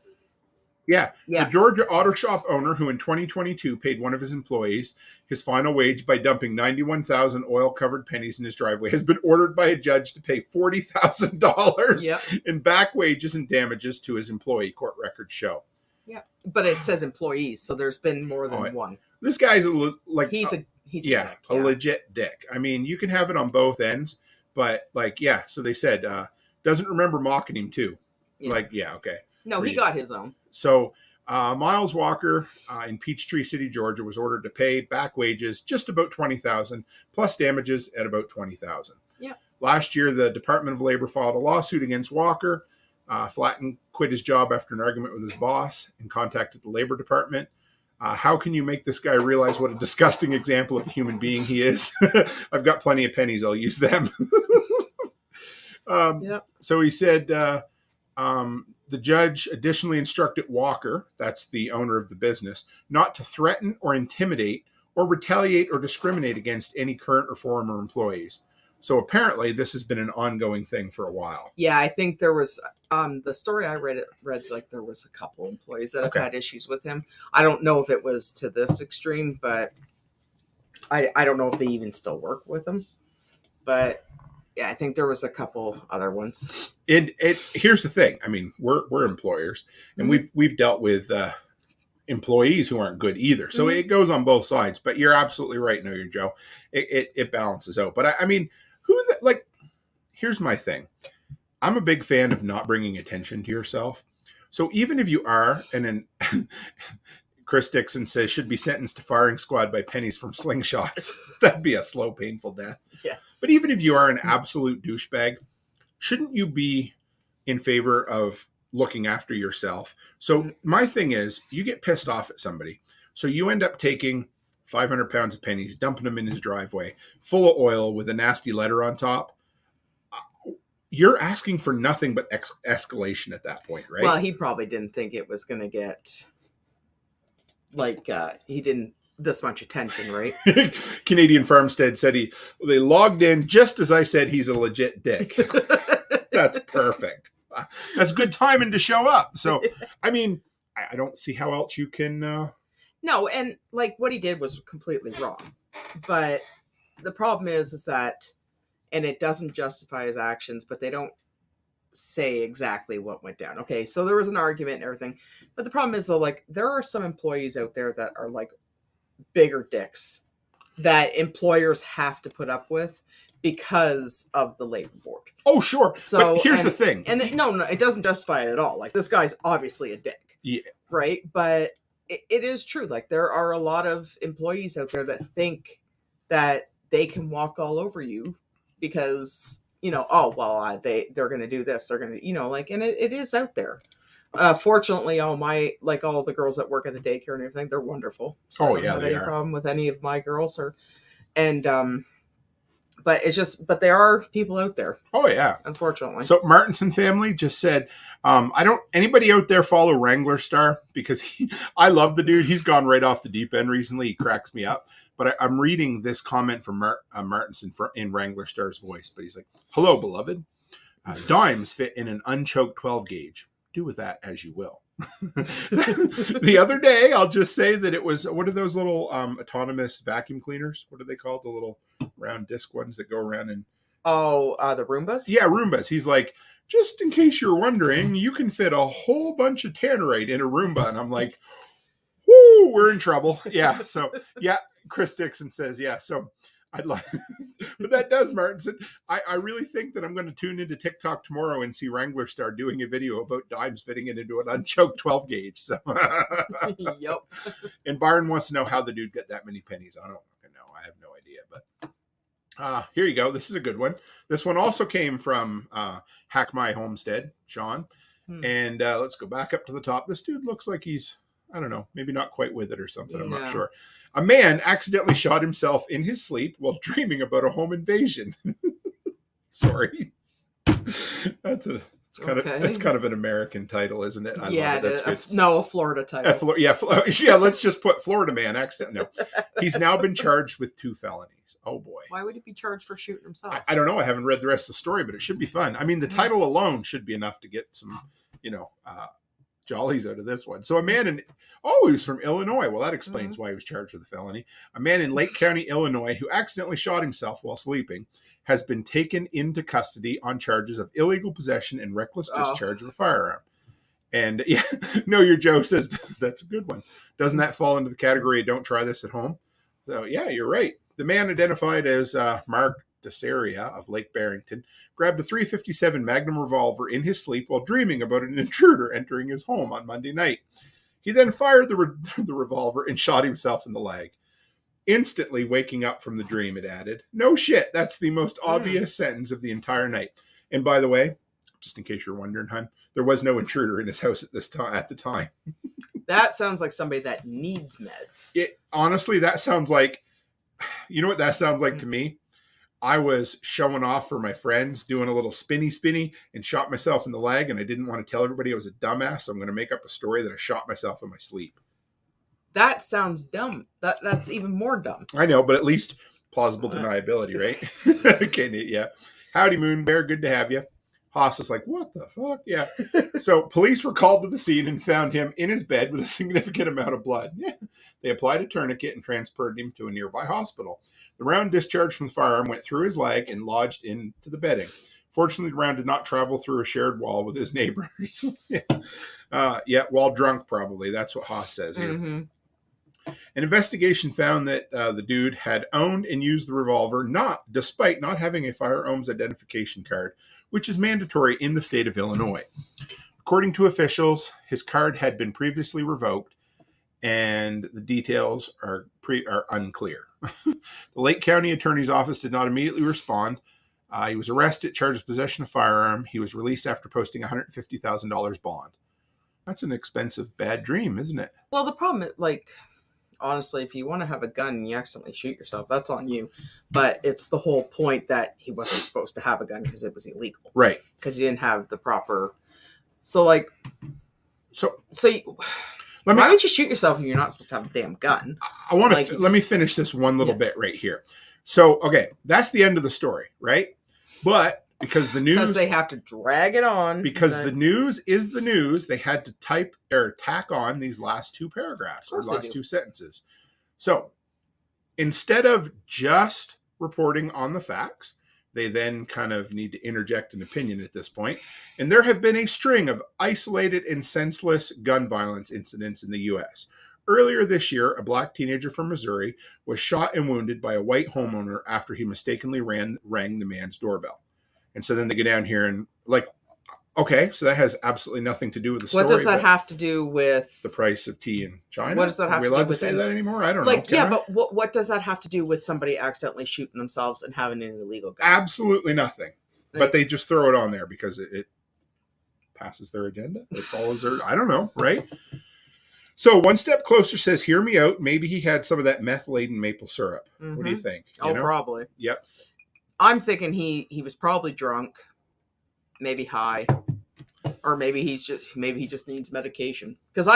Yeah. The Georgia auto shop owner who in 2022 paid one of his employees his final wage by dumping 91,000 oil-covered pennies in his driveway has been ordered by a judge to pay $40,000 in back wages and damages to his employee, court records show. Yeah. But it says employees, so there's been more than one. This guy's a legit dick. I mean, you can have it on both ends, but so they said doesn't remember mocking him too. Yeah. Okay. No, he got his own. So Miles Walker in Peachtree City, Georgia, was ordered to pay back wages just about $20,000 plus damages at about $20,000. Yeah. Last year, the Department of Labor filed a lawsuit against Walker. Flatten quit his job after an argument with his boss and contacted the Labor Department. How can you make this guy realize what a disgusting example of a human being he is? I've got plenty of pennies. I'll use them. So he said the judge additionally instructed Walker, that's the owner of the business, not to threaten or intimidate or retaliate or discriminate against any current or former employees. So apparently this has been an ongoing thing for a while. Yeah, I think there was the story I read like there was a couple employees that have had issues with him. I don't know if it was to this extreme, but I don't know if they even still work with him. But yeah, I think there was a couple other ones. Here's the thing. I mean, we're employers, and we've dealt with employees who aren't good either. So it goes on both sides. But you're absolutely right, No, you're Joe. It balances out. But I mean, here's my thing. I'm a big fan of not bringing attention to yourself. So even if you are, and then Chris Dixon says should be sentenced to firing squad by pennies from slingshots. That'd be a slow, painful death. Yeah. But even if you are an absolute douchebag, shouldn't you be in favor of looking after yourself? So my thing is, you get pissed off at somebody. So you end up taking 500 pounds of pennies, dumping them in his driveway, full of oil with a nasty letter on top. You're asking for nothing but escalation at that point, right? Well, he probably didn't think it was going to get he didn't this much attention, right? Canadian Farmstead said they logged in just as I said he's a legit dick. That's perfect. That's good timing to show up. So, I mean, I don't see how else you can. No, and like what he did was completely wrong. But the problem is that, and it doesn't justify his actions, but they don't say exactly what went down. Okay, so there was an argument and everything. But the problem is, though, like, there are some employees out there that are like bigger dicks that employers have to put up with because of the labor board. Oh, sure. So but here's the thing. And no, it doesn't justify it at all. Like, this guy's obviously a dick. Yeah. Right? But it is true. Like, there are a lot of employees out there that think that they can walk all over you because, you know, oh, well, they're going to do this. They're going to, you know, like, and it is out there. Fortunately, all the girls that work at the daycare and everything, they're wonderful. So Oh, I don't yeah, have they any are. problem with any of my girls but it's just, but there are people out there, Oh, yeah. unfortunately. So Martinson family just said, anybody out there follow Wrangler Star? Because I love the dude. He's gone right off the deep end recently. He cracks me up. But I'm reading this comment from Martinson in Wrangler Star's voice. But he's like, hello, beloved. Dimes fit in an unchoked 12 gauge. Do with that as you will. The other day, I'll just say that it was, what are those little autonomous vacuum cleaners? What are they called? The little round disc ones that go around and... Oh, the Roombas? Yeah, Roombas. He's like, just in case you're wondering, you can fit a whole bunch of tannerite in a Roomba. And I'm like, whoo, we're in trouble. Yeah. So, yeah, Chris Dixon says, yeah. So I'd like, but that does, Martinson. I really think that I'm going to tune into TikTok tomorrow and see Wrangler Star doing a video about dimes fitting it into an unchoked 12 gauge. So, Yep. And Byron wants to know how the dude got that many pennies. I don't fucking know. I have no idea, but here you go. This is a good one. This one also came from Hack My Homestead, Sean. And let's go back up to the top. This dude looks like he's, I don't know, maybe not quite with it or something. I'm not sure. A man accidentally shot himself in his sleep while dreaming about a home invasion. Sorry. That's kind of an American title, isn't it? I love it. That's good. A Florida title. Yeah, let's just put Florida man accidentally. No. He's now been charged with 2 felonies. Oh boy. Why would he be charged for shooting himself? I don't know. I haven't read the rest of the story, but it should be fun. I mean, the title alone should be enough to get some, jollies out of this one. So a man he was from Illinois. Well, that explains why he was charged with a felony. A man in Lake County, Illinois, who accidentally shot himself while sleeping, has been taken into custody on charges of illegal possession and reckless discharge of a firearm. And yeah, Know Your Joe says that's a good one. Doesn't that fall into the category of don't try this at home? So yeah, you're right. The man identified as Mark Desaria of Lake Barrington grabbed a .357 Magnum revolver in his sleep while dreaming about an intruder entering his home on Monday night. He then fired the revolver and shot himself in the leg. Instantly waking up from the dream, it added. No shit, that's the most obvious sentence of the entire night. And by the way, just in case you're wondering, hon, there was no intruder in his house at the time. That sounds like somebody that needs meds. Honestly, that sounds like, you know what that sounds like to me? I was showing off for my friends, doing a little spinny, and shot myself in the leg, and I didn't want to tell everybody I was a dumbass, so I'm going to make up a story that I shot myself in my sleep. That sounds dumb. That's even more dumb. I know, but at least plausible deniability, right? Okay, yeah. Howdy, Moon Bear. Good to have you. Haas is like, what the fuck? Yeah. So police were called to the scene and found him in his bed with a significant amount of blood. Yeah. They applied a tourniquet and transferred him to a nearby hospital. The round discharged from the firearm went through his leg and lodged into the bedding. Fortunately, the round did not travel through a shared wall with his neighbors. While drunk, probably. That's what Haas says here. Mm-hmm. An investigation found that the dude had owned and used the revolver despite not having a firearms identification card, which is mandatory in the state of Illinois. According to officials, his card had been previously revoked, and the details are unclear. The Lake County Attorney's Office did not immediately respond. He was arrested, charged with possession of firearm. He was released after posting $150,000 bond. That's an expensive bad dream, isn't it? Well, the problem is, honestly, if you want to have a gun and you accidentally shoot yourself, that's on you. But it's the whole point that he wasn't supposed to have a gun because it was illegal. Right. Because he didn't have the proper... Why would you shoot yourself if you're not supposed to have a damn gun? I want to let me finish this one little bit right here. So, okay, that's the end of the story, right? But because they have to drag it on. Because the news is the news, they had to type or tack on these last two paragraphs or last two sentences. So instead of just reporting on the facts, they then kind of need to interject an opinion at this point. And there have been a string of isolated and senseless gun violence incidents in the U.S. Earlier this year, a black teenager from Missouri was shot and wounded by a white homeowner after he mistakenly rang the man's doorbell. And so then they get down here and like, okay, so that has absolutely nothing to do with the story. What does that have to do with the price of tea in China? What does that have to do with? Are we allowed to say that anymore? I don't know. Yeah, but what does that have to do with somebody accidentally shooting themselves and having an illegal gun? Absolutely nothing. But they just throw it on there because it passes their agenda. It follows their, I don't know, right? So One Step Closer says, hear me out. Maybe he had some of that meth-laden maple syrup. Mm-hmm. What do you think? Probably. Yep. I'm thinking he was probably drunk, maybe high, or maybe he just needs medication. Because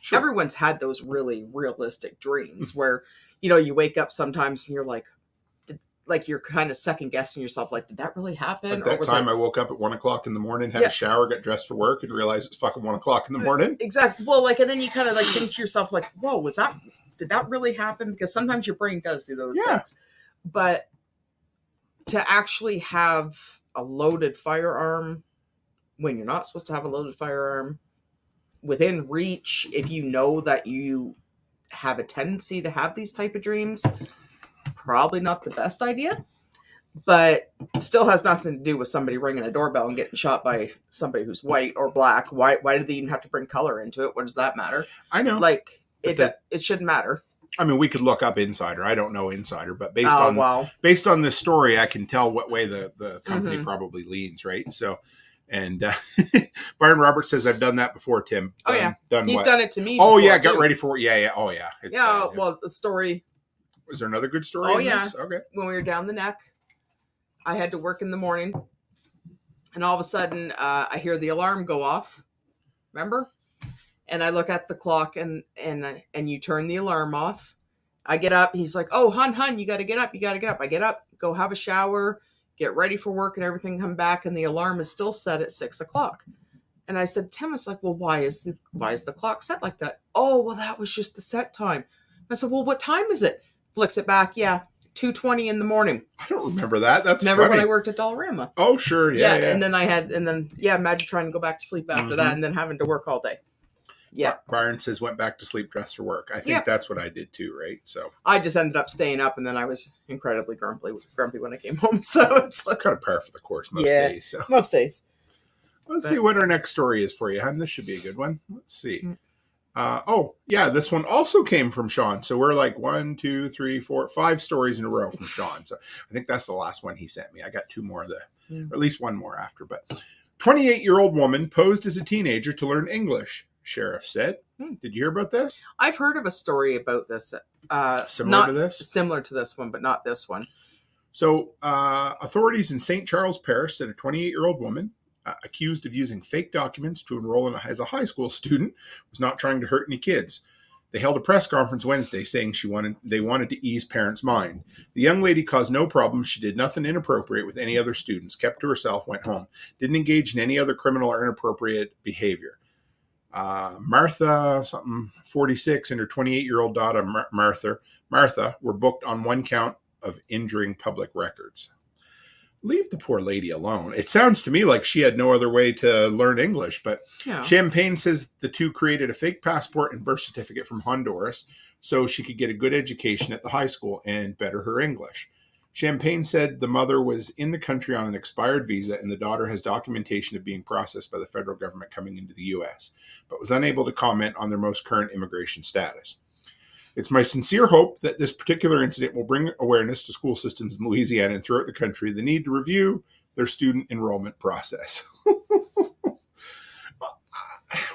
sure. Everyone's had those really realistic dreams where, you wake up sometimes and you're like you're kind of second guessing yourself. Like, did that really happen? Like that time I woke up at 1 o'clock in the morning, had a shower, got dressed for work, and realized it's fucking 1 o'clock in the morning. Exactly. Well, and then you kind of think to yourself, like, whoa, did that really happen? Because sometimes your brain does do those things. But to actually have a loaded firearm when you're not supposed to have a loaded firearm within reach, if you know that you have a tendency to have these type of dreams, probably not the best idea, but still has nothing to do with somebody ringing a doorbell and getting shot by somebody who's white or black. Why do they even have to bring color into it? What does that matter? I know. It shouldn't matter. I mean, we could look up Insider. I don't know Insider, but based on this story, I can tell what way the company probably leans, right? So, and Byron Roberts says, I've done that before, Tim. He's done it to me before, got ready for it. Yeah. Oh, yeah. Well, the story. Was there another good story? Oh, yeah. This? Okay. When we were down the neck, I had to work in the morning, and all of a sudden, I hear the alarm go off. Remember? And I look at the clock, and you turn the alarm off. I get up. He's like, "Oh, hun, you got to get up. You got to get up." I get up, go have a shower, get ready for work, and everything. Come back, and the alarm is still set at 6 o'clock. And I said, Tim, it's like, well, why is the clock set like that? Oh, well, that was just the set time. I said, well, what time is it? Flicks it back. Yeah, 2:20 in the morning. I don't remember that. That's Remember funny. when I worked at Dollarama? Oh, sure. Yeah. And then imagine trying to go back to sleep after that and then having to work all day. Yeah. Byron says went back to sleep dressed for work. I think that's what I did too, right? So I just ended up staying up, and then I was incredibly grumpy when I came home. So it's like kind of par for the course most days. So most days. Let's see what our next story is for you, hon. This should be a good one. Let's see. This one also came from Sean. So we're like 1, 2, 3, 4, 5 stories in a row from Sean. So I think that's the last one he sent me. I got 2 more of or at least 1 more after. But 28-year-old woman posed as a teenager to learn English, sheriff said. Did you hear about this? I've heard of a story about this. Similar to this? Similar to this one, but not this one. So authorities in St. Charles Parish said a 28-year-old woman accused of using fake documents to enroll as a high school student was not trying to hurt any kids. They held a press conference Wednesday saying they wanted to ease parents' mind. The young lady caused no problems. She did nothing inappropriate with any other students, kept to herself, went home, didn't engage in any other criminal or inappropriate behavior. Martha, 46, and her 28-year-old daughter, Martha, were booked on 1 count of injuring public records. Leave the poor lady alone. It sounds to me like she had no other way to learn English, but Champagne says the two created a fake passport and birth certificate from Honduras so she could get a good education at the high school and better her English. Champagne said the mother was in the country on an expired visa and the daughter has documentation of being processed by the federal government coming into the U.S., but was unable to comment on their most current immigration status. It's my sincere hope that this particular incident will bring awareness to school systems in Louisiana and throughout the country the need to review their student enrollment process.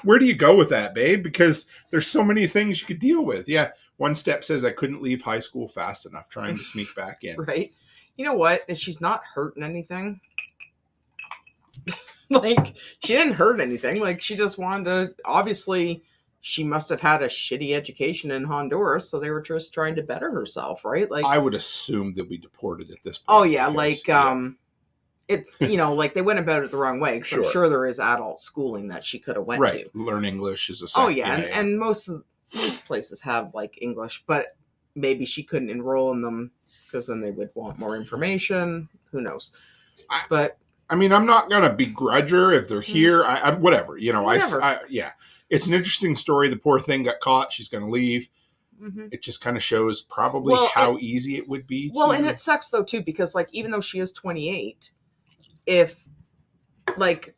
Where do you go with that, babe? Because there's so many things you could deal with. Yeah, One Step says I couldn't leave high school fast enough trying to sneak back in. Right. You know what? If she's not hurting anything, like, she didn't hurt anything. Like, she just wanted to obviously she must have had a shitty education in Honduras, so they were just trying to better herself, right? Like, I would assume they'll be deported at this point. oh yeah, because, it's, you know, like they went about it the wrong way, because Sure. I'm sure there is adult schooling that she could have went right. to. Learn English is a Oh yeah, and most places have like English, but maybe she couldn't enroll in them because then they would want more information. Who knows? But I mean, I'm not gonna begrudge her if they're here. I whatever, you know. Whatever. Yeah, it's an interesting story. The poor thing got caught. She's gonna leave. mhm. It just kind of shows probably how easy it would be. Well, and it sucks though too, because like even though she is 28, if like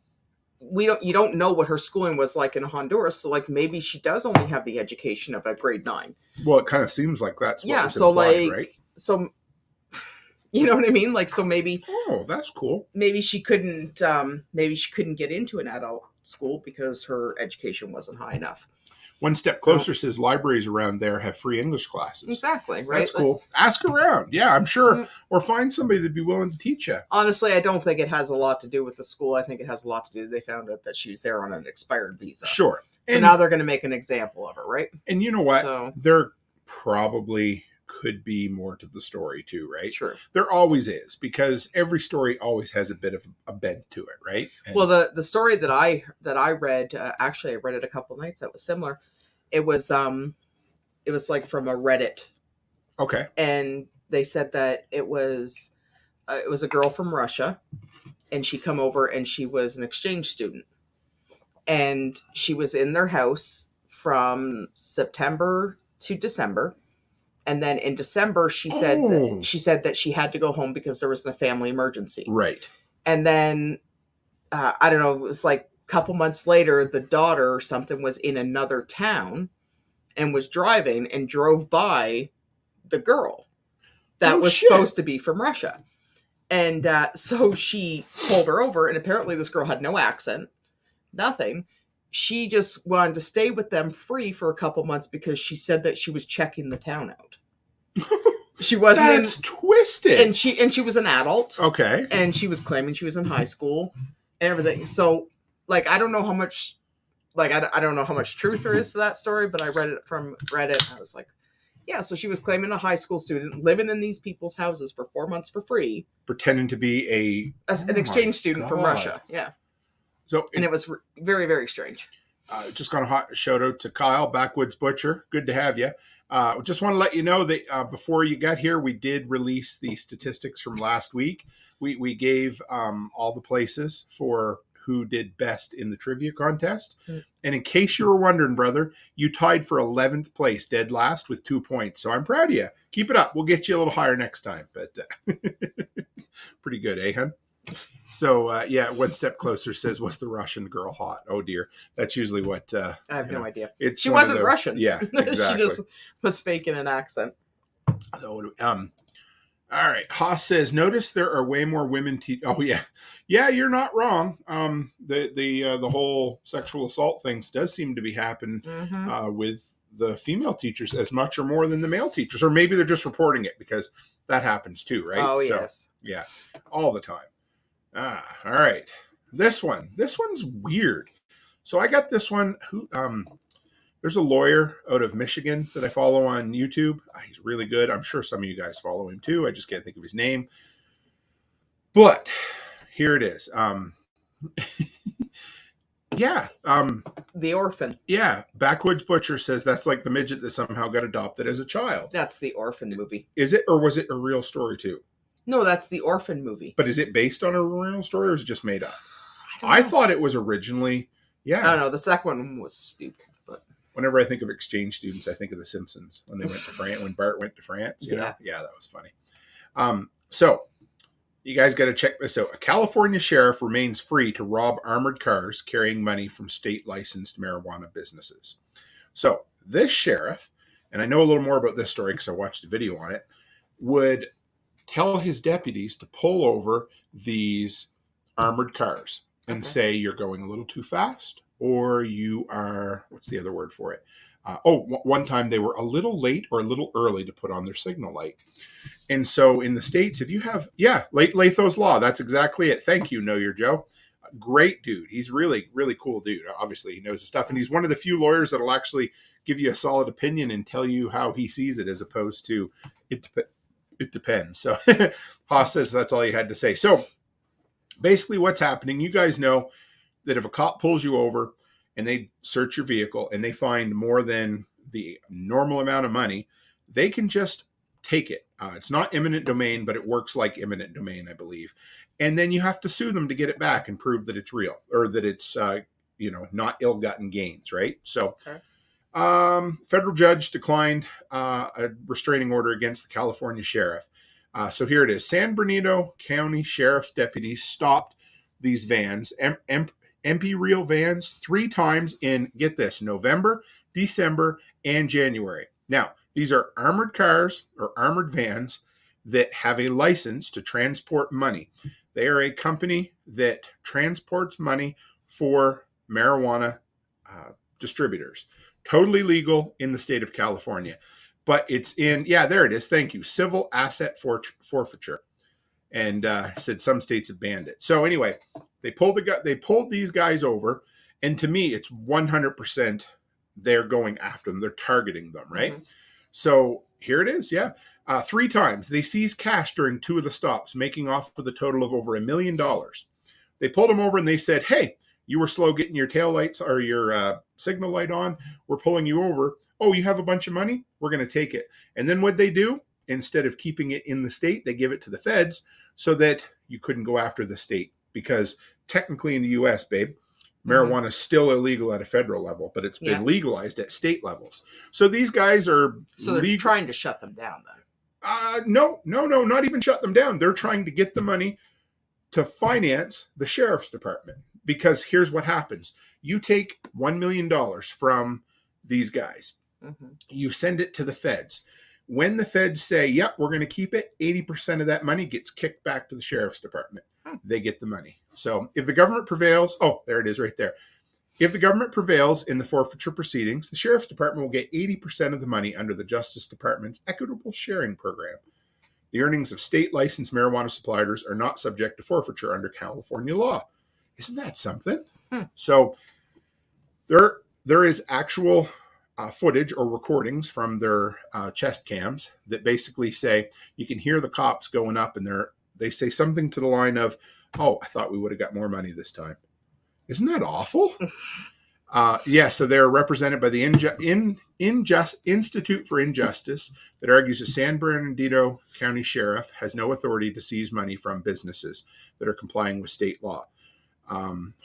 you don't know what her schooling was like in Honduras, so like maybe she does only have the education of a grade 9. Well, it kind of seems like that's what was so implied, like right? so you know what I mean? Like so maybe that's cool. maybe she couldn't get into an adult school because her education wasn't high enough. One Step Closer says libraries around there have free English classes. Exactly, right? That's cool. Ask around. Yeah, I'm sure. Mhm. Or find somebody that'd be willing to teach you. Honestly, I don't think it has a lot to do with the school. I think it has a lot to do. They found out that she was there on an expired visa. Sure. So And, now they're going to make an example of her, right? and you know what? So There probably could be more to the story too, right? true. There always is, because every story always has a bit of a bent to it, right? And Well, the story that I read, actually, I read it a couple nights. That was similar. It was like from a Reddit, okay. and they said that it was a girl from Russia, and she come over and she was an exchange student, and she was in their house from September to December. And then in December, she said that she had to go home because there was a family emergency. Right. And then, I don't know, it was like a couple months later, the daughter or something was in another town and was driving and drove by the girl that was supposed to be from Russia. And so she pulled her over, and apparently this girl had no accent, nothing. She just wanted to stay with them free for a couple months because she said that she was checking the town out. She wasn't. That's twisted. And she was an adult. Okay. And she was claiming she was in high school and everything. So, like, I don't know how much, like, I don't know how much truth there is to that story, but I read it from Reddit. And I was like, yeah. So she was claiming a high school student living in these people's houses for 4 months for free, Pretending to be an exchange student from Russia. Yeah. So And it was very, very strange. just got a hot shout out to Kyle, Backwoods Butcher. Good to have you. Just want to let you know that before you got here, we did release the statistics from last week. We gave all the places for who did best in the trivia contest. Mm. And in case you were wondering, brother, you tied for 11th place, dead last with 2 points. So I'm proud of you. Keep it up. We'll get you a little higher next time. But pretty good, eh, hun? So, yeah, One Step Closer says, was the Russian girl hot? Oh, dear. That's usually what... I have no idea. She wasn't Russian. Yeah, exactly. She just was faking an accent. So, all right. Haas says, notice there are way more women. Oh, yeah. Yeah, you're not wrong. The whole sexual assault things does seem to be happening with the female teachers as much or more than the male teachers. Or maybe they're just reporting it because that happens too, right? Oh, so, yes. Yeah, all the time. All right. This one's weird. So I got this one. There's a lawyer out of Michigan that I follow on YouTube. He's really good. I'm sure some of you guys follow him too. I just can't think of his name. But here it is. Yeah. The Orphan. Yeah. Backwoods Butcher says that's like the midget that somehow got adopted as a child. That's the Orphan movie. Is it, or was it a real story too? No, that's the Orphan movie. But is it based on a real story or is it just made up? I thought it was originally, yeah. I don't know. The second one was stupid. But whenever I think of exchange students, I think of The Simpsons when they went to France, when Bart went to France. You know? Yeah, that was funny. So you guys got to check this out. A California sheriff remains free to rob armored cars carrying money from state licensed marijuana businesses. So this sheriff, and I know a little more about this story because I watched a video on it, would tell his deputies to pull over these armored cars and say you're going a little too fast, or you are, what's the other word for it? One time they were a little late or a little early to put on their signal light. And so in the States, if you have, Latho's Law, that's exactly it. Thank you, Know Your Joe. Great dude. He's really, really cool dude. Obviously, he knows his stuff. And he's one of the few lawyers that will actually give you a solid opinion and tell you how he sees it, as opposed to it depends. So Haas says that's all he had to say. So basically what's happening, you guys know that if a cop pulls you over and they search your vehicle and they find more than the normal amount of money, they can just take it. It's not eminent domain, but it works like eminent domain, I believe. And then you have to sue them to get it back and prove that it's real, or that it's, not ill-gotten gains, right? So federal judge declined a restraining order against the California sheriff. So here it is. San Bernardino County Sheriff's deputies stopped these vans, MP Real vans, 3 times in, get this, November, December, and January. Now, these are armored cars or armored vans that have a license to transport money. They are a company that transports money for marijuana distributors. Totally legal in the state of California. But it's in, there it is. Thank you. Civil asset forfeiture. And said some states have banned it. So anyway, they pulled these guys over. And to me, it's 100% they're going after them. They're targeting them, right? Mm-hmm. So here it is. 3 times. They seized cash during 2 of the stops, making off with a total of over $1 million. They pulled them over and they said, hey, you were slow getting your tail lights or your signal light on. We're pulling you over. Oh, you have a bunch of money? We're going to take it. And then what'd they do? Instead of keeping it in the state, they give it to the feds so that you couldn't go after the state. Because technically in the U.S., babe, marijuana is still illegal at a federal level, but it's been legalized at state levels. So these guys are... So they're trying to shut them down then? No, not even shut them down. They're trying to get the money to finance the sheriff's department. Because here's what happens. You take $1 million from these guys. Mm-hmm. You send it to the feds. When the feds say, yep, we're going to keep it, 80% of that money gets kicked back to the sheriff's department. They get the money. So if the government prevails, there it is right there. If the government prevails in the forfeiture proceedings, the sheriff's department will get 80% of the money under the Justice Department's equitable sharing program. The earnings of state licensed marijuana suppliers are not subject to forfeiture under California law. Isn't that something? So there is actual footage or recordings from their chest cams that basically say you can hear the cops going up and they say something to the line of, oh, I thought we would have got more money this time. Isn't that awful? So they're represented by the Institute for Injustice that argues the San Bernardino County Sheriff has no authority to seize money from businesses that are complying with state law.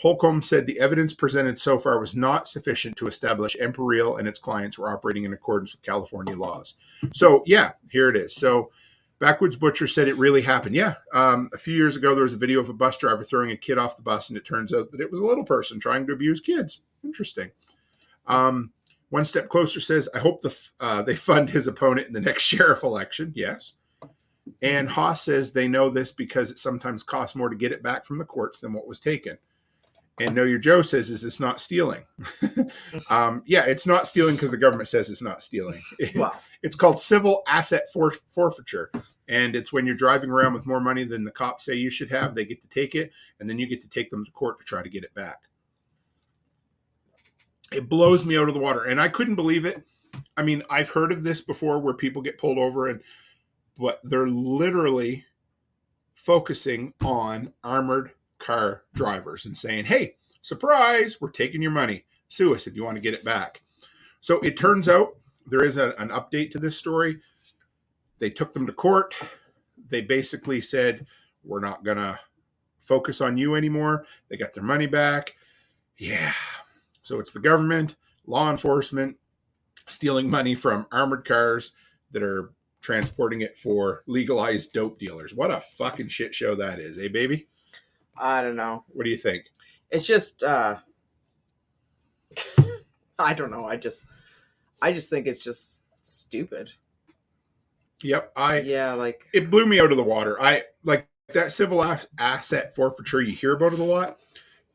Holcomb said the evidence presented so far was not sufficient to establish Imperial and its clients were operating in accordance with California laws. So, here it is. So, Backwoods Butcher said it really happened. A few years ago, there was a video of a bus driver throwing a kid off the bus, and it turns out that it was a little person trying to abuse kids. Interesting. One Step Closer says, I hope they fund his opponent in the next sheriff election. Yes. And Haas says they know this because it sometimes costs more to get it back from the courts than what was taken. And Know Your Joe says, is this not stealing? It's not stealing because the government says it's not stealing. Wow. It's called civil asset forfeiture. And it's when you're driving around with more money than the cops say you should have, they get to take it, and then you get to take them to court to try to get it back. It blows me out of the water. And I couldn't believe it. I mean, I've heard of this before where people get pulled over, but they're literally focusing on armored car drivers and saying, hey, surprise, we're taking your money. Sue us if you want to get it back. So it turns out there is an update to this story. They took them to court. They basically said, we're not going to focus on you anymore. They got their money back. So it's the government, law enforcement, stealing money from armored cars that are transporting it for legalized dope dealers. What a fucking shit show that is, eh, baby? I don't know. What do you think? It's just, I don't know. I just think it's just stupid. Yep. It blew me out of the water. I like that civil asset forfeiture. You hear about it a lot,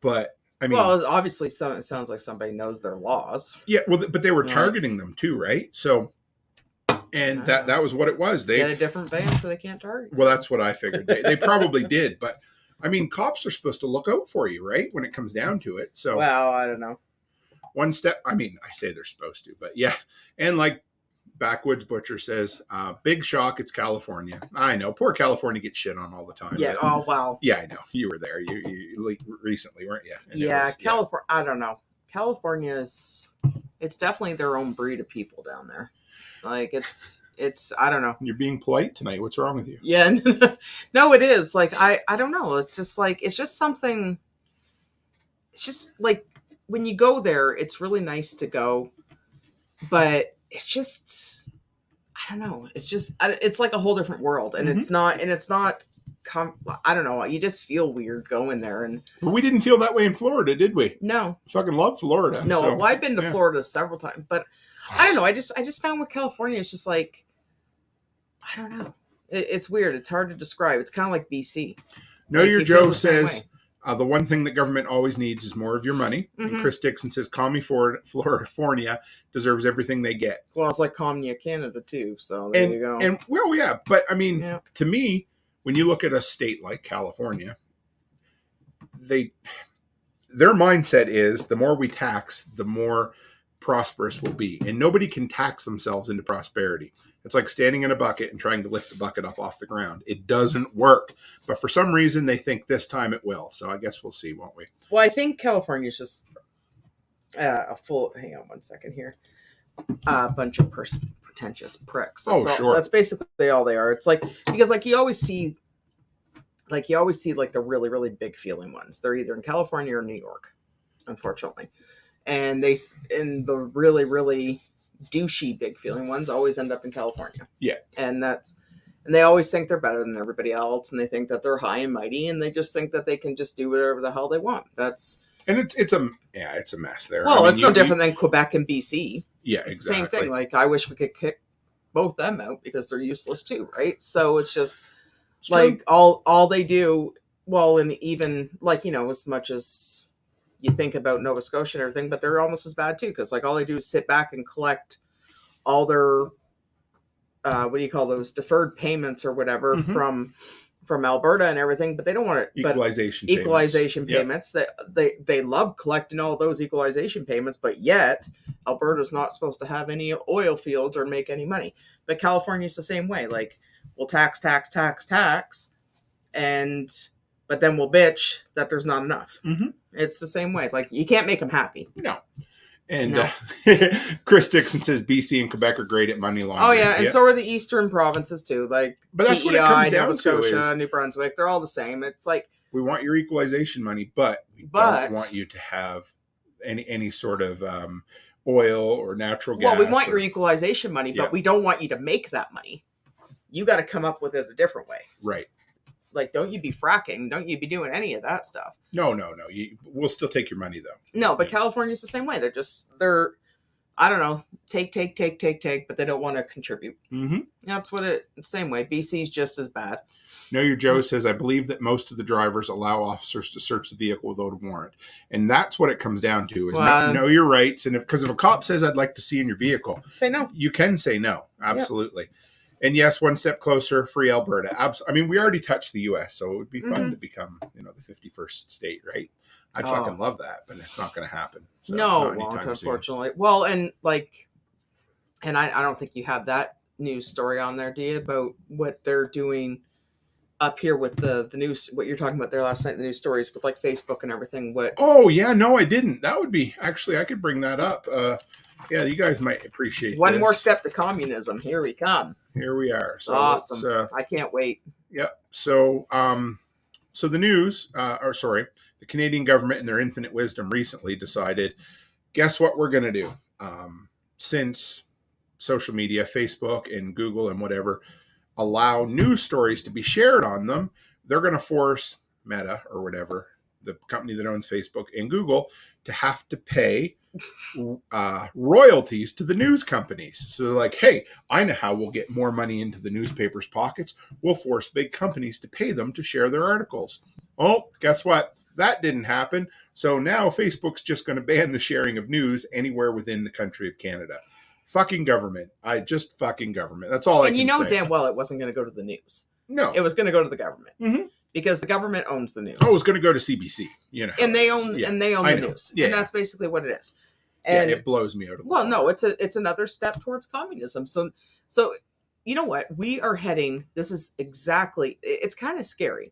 but I mean, well, obviously, it sounds like somebody knows their laws. Yeah. Well, but they were targeting them too, right? So, and that was what it was. They get a different van so they can't target. Well, that's what I figured. They probably did, but I mean, cops are supposed to look out for you, right? When it comes down to it. So, Well, I don't know. one step, I mean, I say they're supposed to, but yeah. And like Backwoods Butcher says, big shock, it's California. I know, poor California gets shit on all the time. Yeah. But, Oh, wow. yeah, I know. You were there. You recently, weren't you? And Yeah, California. I don't know. California's. It's definitely their own breed of people down there. Like it's. I don't know. You're being polite tonight. What's wrong with you? Yeah. No, it is. Like I don't know. It's just like it's just something. It's just like when you go there, it's really nice to go, but it's just. I don't know. It's just. It's like a whole different world, and it's not. And it's not. I don't know. You just feel weird going there, and But we didn't feel that way in Florida, did we? no, Fucking love Florida. no. So, Well, I've been to Florida several times, but I don't know. I just found with California, it's just like I don't know. It's weird. It's hard to describe. It's kind of like BC. Know Like, Your you feel Joe the same says the one thing that government always needs is more of your money. And Mhm. Chris Dixon says Commie Florida deserves everything they get. Well, it's like Comnia, Canada too. So there you go. And well, yeah, but I mean, Yeah. to me, when you look at a state like California, their mindset is the more we tax, the more prosperous we'll be. And nobody can tax themselves into prosperity. It's like standing in a bucket and trying to lift the bucket up off the ground. It doesn't work. But for some reason, they think this time it will. So I guess we'll see, won't we? Well, I think California's just a full. Hang on one second here. A bunch of pretentious pricks. Sure. That's basically all they are. It's like because like you always see like the really really big feeling ones. They're either in California or New York, unfortunately, and the really really douchey big feeling ones always end up in California. Yeah, and they always think they're better than everybody else, and they think that they're high and mighty, and they just think that they can just do whatever the hell they want. And it's a mess there. Well, it's no different than Quebec and BC. Yeah, It's exactly. the same thing. Like I wish we could kick both them out because they're useless too, right? So it's just It's like true. all they do. Well, and even like as much as you think about Nova Scotia and everything, but they're almost as bad too because like all they do is sit back and collect all their what do you call those deferred payments or whatever from Alberta and everything, but they don't want it. Equalization payments. That they love collecting all those equalization payments, but yet Alberta's not supposed to have any oil fields or make any money. But California's the same way. Like we'll tax, but then we'll bitch that there's not enough. Mm-hmm. It's the same way. Like you can't make them happy. No. And No. Chris Dixon says BC and Quebec are great at money laundering. Oh yeah, and so are the eastern provinces too. Like But that's what it comes down Nova Scotia, to is New Brunswick. They're all the same. It's like we want your equalization money, but we don't want you to have any sort of oil or natural gas. Well, we want your equalization money, but we don't want you to make that money. You got to come up with it a different way. Right. Like, don't you be fracking. Don't you be doing any of that stuff. No. We'll still take your money, though. No, but California's the same way. They're, I don't know, take, but they don't want to contribute. Mm-hmm. That's what it's the same way. BC's just as bad. Know Your Joe says, I believe that most of the drivers allow officers to search the vehicle without a warrant. And that's what it comes down to, is know your rights. And because if a cop says, I'd like to see in your vehicle, say no. You can say no. Absolutely. Yep. And yes, one step closer, free Alberta. I mean, we already touched the U.S., so it would be fun to become, the 51st state, right? I'd fucking love that, but it's not going to happen. So no, unfortunately. Well, and I don't think you have that news story on there, do you? About what they're doing up here with the news, what you're talking about there last night, the news stories with like Facebook and everything. Oh, yeah, no, I didn't. That would be, actually, I could bring that up. Yeah, you guys might appreciate one more step to communism. Here we come. Here we are. So awesome. I can't wait. Yep. So, so the news, the Canadian government in their infinite wisdom recently decided, guess what we're going to do? Since social media, Facebook and Google and whatever, allow news stories to be shared on them, they're going to force Meta or whatever, the company that owns Facebook and Google, to have to pay royalties to the news companies. So they're like, hey, I know how we'll get more money into the newspapers' pockets. We'll force big companies to pay them to share their articles. Oh, guess what? That didn't happen. So now Facebook's just going to ban the sharing of news anywhere within the country of Canada. Fucking government. Fucking government. That's all I can say. And you know damn well it wasn't going to go to the news. No. It was going to go to the government. Mm-hmm. because the government owns the news. Oh, it's going to go to CBC, you know. And they own Yeah, and they own I the know. news. Yeah. And that's basically what it is. And it blows me out of the well, water. no, it's another step towards communism. So you know what? We are heading, this is exactly, it's kind of scary.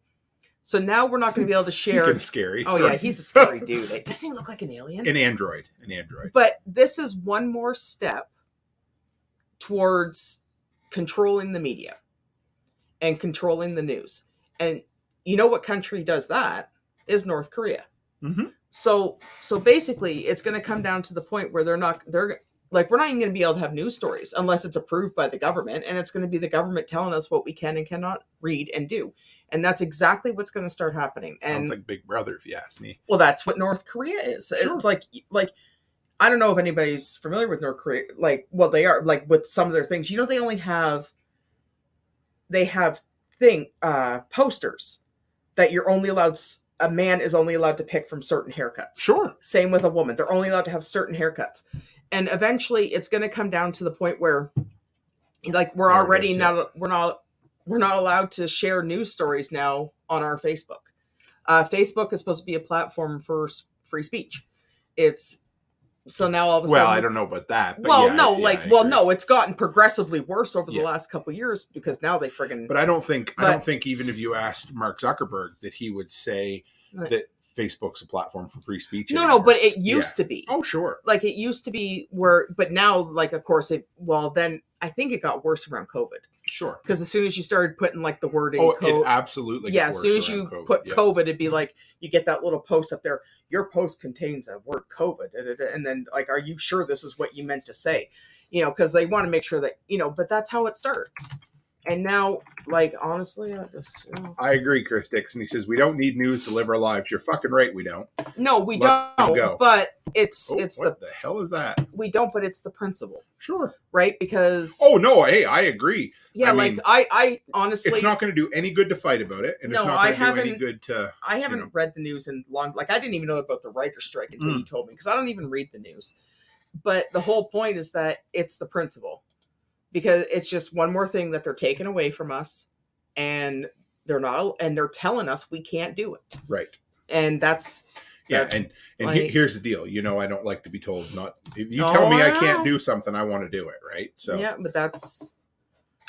So now we're not going to be able to share. Speaking of scary. Oh, sorry. yeah, he's a scary dude. Doesn't he look like an alien? An android. But this is one more step towards controlling the media and controlling the news. And you know what country does that is North Korea. Mm-hmm. So basically it's going to come down to the point where we're not even going to be able to have news stories unless it's approved by the government, and it's going to be the government telling us what we can and cannot read and do. And that's exactly what's going to start happening. Sounds like Big Brother, if you ask me. Well, that's what North Korea is. Sure. It's like I don't know if anybody's familiar with North Korea. Like, well, they are, like, with some of their things. You know, they have posters that you're only allowed. A man is only allowed to pick from certain haircuts. Sure. Same with a woman. They're only allowed to have certain haircuts. And eventually it's going to come down to the point where, like, we're not allowed to share news stories now on our Facebook. Facebook is supposed to be a platform for free speech. So now all of a sudden, well, I don't know about that. But well, yeah, no, no, it's gotten progressively worse over the last couple of years because now they friggin'. But I don't think even if you asked Mark Zuckerberg that he would say that Facebook's a platform for free speech. No, but it used to be. Oh, sure. Like it used to be but now, like, of course, then I think it got worse around COVID. Sure. Because as soon as you started putting like the word in it absolutely got worse. As soon as you put COVID, it'd be like you get that little post up there. Your post contains a word COVID, and then like, are you sure this is what you meant to say? You know, because they want to make sure that But that's how it starts. And now, like, honestly, I agree, Chris Dixon. He says we don't need news to live our lives. You're fucking right. We don't. No, we don't. But it's what the hell is that? We don't, but it's the principle. Sure. Right? Because hey, I agree. Yeah, I honestly, it's not going to do any good to fight about it, and it's not going to do any good to. I haven't read the news in long. Like, I didn't even know about the writer's strike until you told me, because I don't even read the news. But the whole point is that it's the principle. Because it's just one more thing that they're taking away from us, and they're telling us we can't do it. Right. And that's and like, here's the deal. I don't like to be told not. If you tell me I can't do something, I want to do it. Right. So yeah, but that's.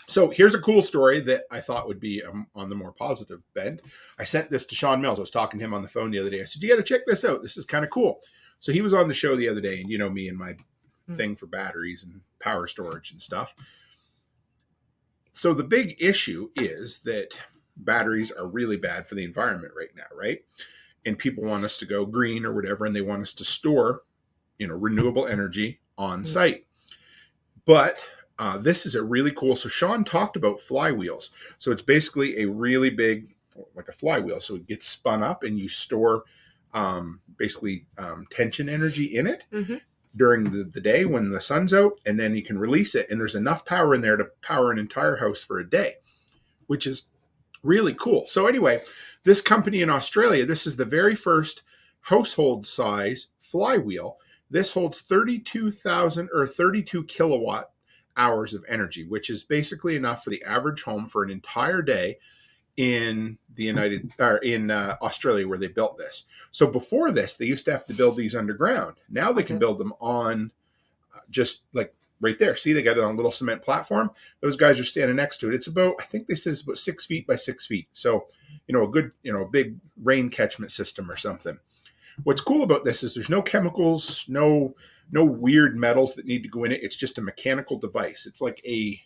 So here's a cool story that I thought would be on the more positive bend. I sent this to Sean Mills. I was talking to him on the phone the other day. I said, you got to check this out. This is kind of cool. So he was on the show the other day, and you know me and my thing for batteries and power storage and stuff. So the big issue is that batteries are really bad for the environment right now, right? And people want us to go green or whatever, and they want us to store, renewable energy on site. But this is a really cool. So Sean talked about flywheels. So it's basically a really big, like a flywheel. So it gets spun up, and you store tension energy in it. Mm-hmm. During the day when the sun's out, and then you can release it, and there's enough power in there to power an entire house for a day, which is really cool. So anyway, this company in Australia, this is the very first household size flywheel. This holds 32 kilowatt hours of energy, which is basically enough for the average home for an entire day in Australia, where they built this. So before this, they used to have to build these underground. Now they can build them on just like right there. See, they got it on a little cement platform. Those guys are standing next to it. It's about, I think they said it's about 6 feet by 6 feet. So, a good, big rain catchment system or something. What's cool about this is there's no chemicals, no weird metals that need to go in it. It's just a mechanical device. It's like a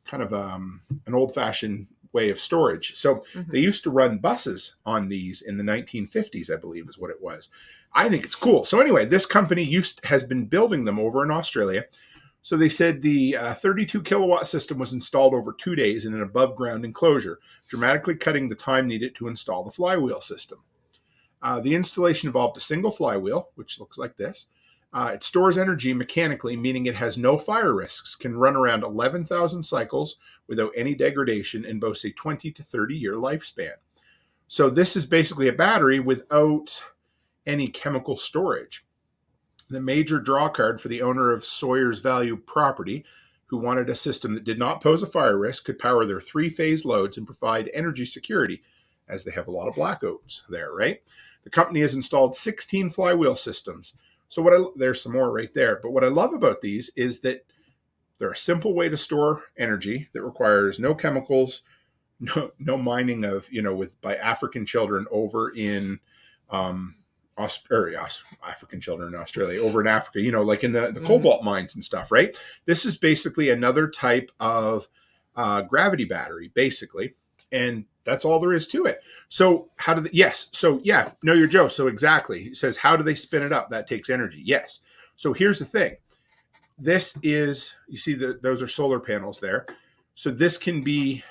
kind of an old-fashioned way of storage. So they used to run buses on these in the 1950s, I believe is what it was. I think it's cool. So anyway, this company has been building them over in Australia. So they said the 32 kilowatt system was installed over 2 days in an above ground enclosure, dramatically cutting the time needed to install the flywheel system. The installation involved a single flywheel, which looks like this. It stores energy mechanically, meaning it has no fire risks, can run around 11,000 cycles without any degradation, and boasts a 20 to 30 year lifespan. So this is basically a battery without any chemical storage. The major draw card for the owner of Sawyer's Value property, who wanted a system that did not pose a fire risk, could power their 3-phase loads and provide energy security as they have a lot of blackouts there, right? The company has installed 16 flywheel systems. So there's some more right there. But what I love about these is that they're a simple way to store energy that requires no chemicals, no mining of, by African children over in African children in Australia, over in Africa, like in the cobalt mines and stuff, right? This is basically another type of gravity battery, basically. And that's all there is to it. So how do you're Joe. So exactly. It says, how do they spin it up? That takes energy. Yes. So here's the thing. This is, you see those are solar panels there. So this can be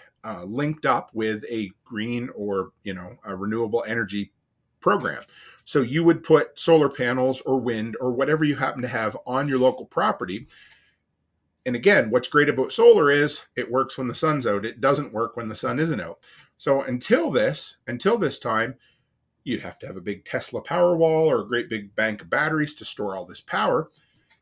linked up with a green or, a renewable energy program. So you would put solar panels or wind or whatever you happen to have on your local property. And again, what's great about solar is it works when the sun's out. It doesn't work when the sun isn't out. So until this time, you'd have to have a big Tesla Powerwall or a great big bank of batteries to store all this power.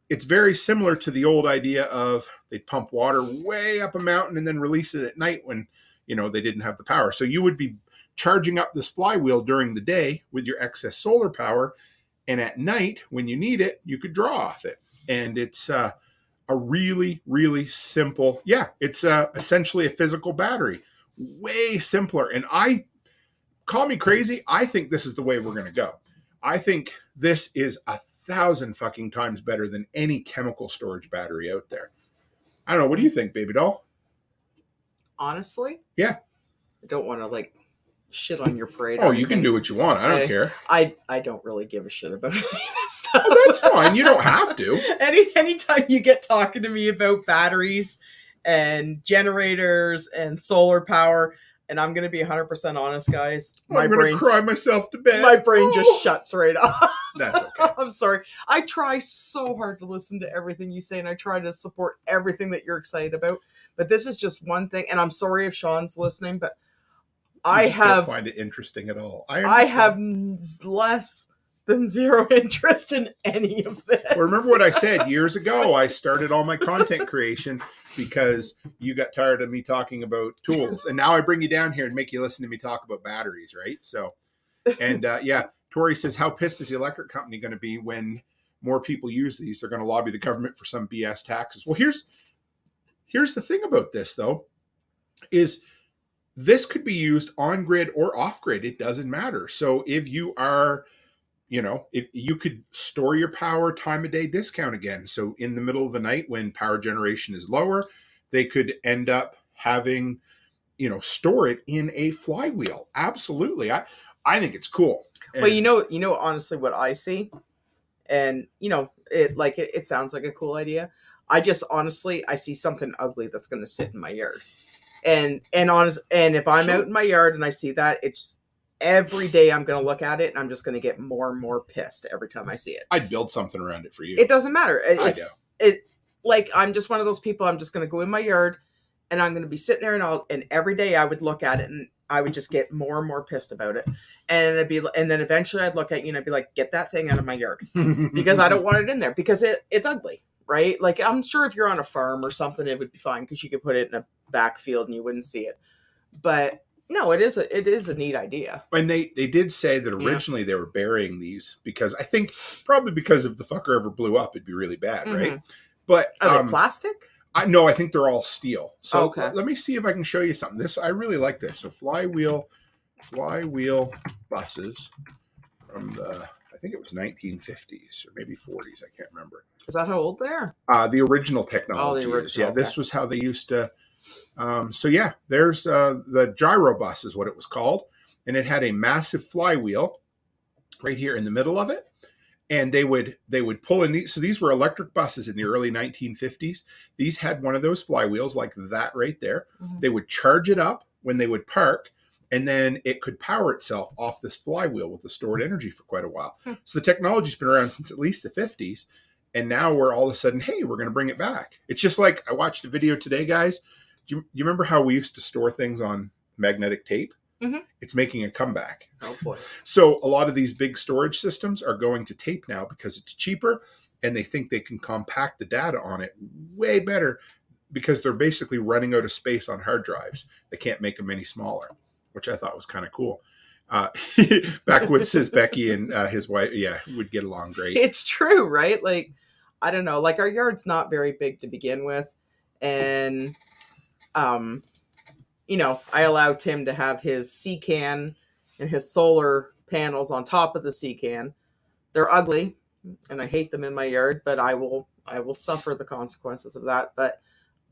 It's very similar to the old idea of they'd pump water way up a mountain and then release it at night when, they didn't have the power. So you would be charging up this flywheel during the day with your excess solar power. And at night, when you need it, you could draw off it. And it's a really, really simple, it's essentially a physical battery. Way simpler. And call me crazy, I think this is the way we're going to go. I think this is 1,000 fucking times better than any chemical storage battery out there. I don't know. What do you think, baby doll? Honestly? Yeah. I don't want to shit on your parade. Oh, you can do what you want. I don't care. I don't really give a shit about any of this stuff. Oh, that's fine. You don't have to. Anytime you get talking to me about batteries and generators and solar power, and I'm going to be 100% honest, guys. I'm going to cry myself to bed. My brain just shuts right off. That's okay. I'm sorry. I try so hard to listen to everything you say, and I try to support everything that you're excited about. But this is just one thing, and I'm sorry if Sean's listening, but I don't find it interesting at all. I have less than zero interest in any of this. Well, remember what I said years ago? I started all my content creation because you got tired of me talking about tools. And now I bring you down here and make you listen to me talk about batteries, right? So, and Tori says, how pissed is the electric company going to be when more people use these? They're going to lobby the government for some BS taxes. Well, here's the thing about this, though, is this could be used on grid or off grid. It doesn't matter. So if you are, if you could store your power time of day discount again. So in the middle of the night when power generation is lower, they could end up having, store it in a flywheel. Absolutely. I think it's cool. Well, honestly what I see, and it sounds like a cool idea. I see something ugly that's going to sit in my yard. And if I'm out in my yard and I see that, it's every day I'm going to look at it and I'm just going to get more and more pissed every time I see it. I'd build something around it for you. It doesn't matter. I'm just one of those people. I'm just going to go in my yard and I'm going to be sitting there and every day I would look at it and I would just get more and more pissed about it. And then eventually I'd look at you and I'd be like, get that thing out of my yard because I don't want it in there because it's ugly. Right? Like, I'm sure if you're on a farm or something, it would be fine because you could put it in a backfield and you wouldn't see it. But no, it is a neat idea. And they did say that originally they were burying these because I think probably because if the fucker ever blew up, it'd be really bad, right? But are they plastic? I think they're all steel. So okay. Let me see if I can show you something. I really like this. So flywheel buses from I think it was 1950s or maybe 40s. I can't remember. Is that how old they are? The original technology is. Yeah, okay. This was how they used to. There's the gyro bus is what it was called. And it had a massive flywheel right here in the middle of it. And they would pull in these. So these were electric buses in the early 1950s. These had one of those flywheels like that right there. Mm-hmm. They would charge it up when they would park. And then it could power itself off this flywheel with the stored energy for quite a while. So the technology's been around since at least the 50s. And now we're all of a sudden, hey, we're going to bring it back. It's just like I watched a video today, guys. Do you remember how we used to store things on magnetic tape? Mm-hmm. It's making a comeback. Oh, boy. So a lot of these big storage systems are going to tape now because it's cheaper. And they think they can compact the data on it way better because they're basically running out of space on hard drives. They can't make them any smaller. which I thought was kind of cool. Backwoods says Becky and his wife, would get along great. It's true, right? Like, I don't know. Like, our yard's not very big to begin with. And, you know, I allow Tim to have his sea can and his solar panels on top of the sea can. They're ugly, and I hate them in my yard, but I will suffer the consequences of that. But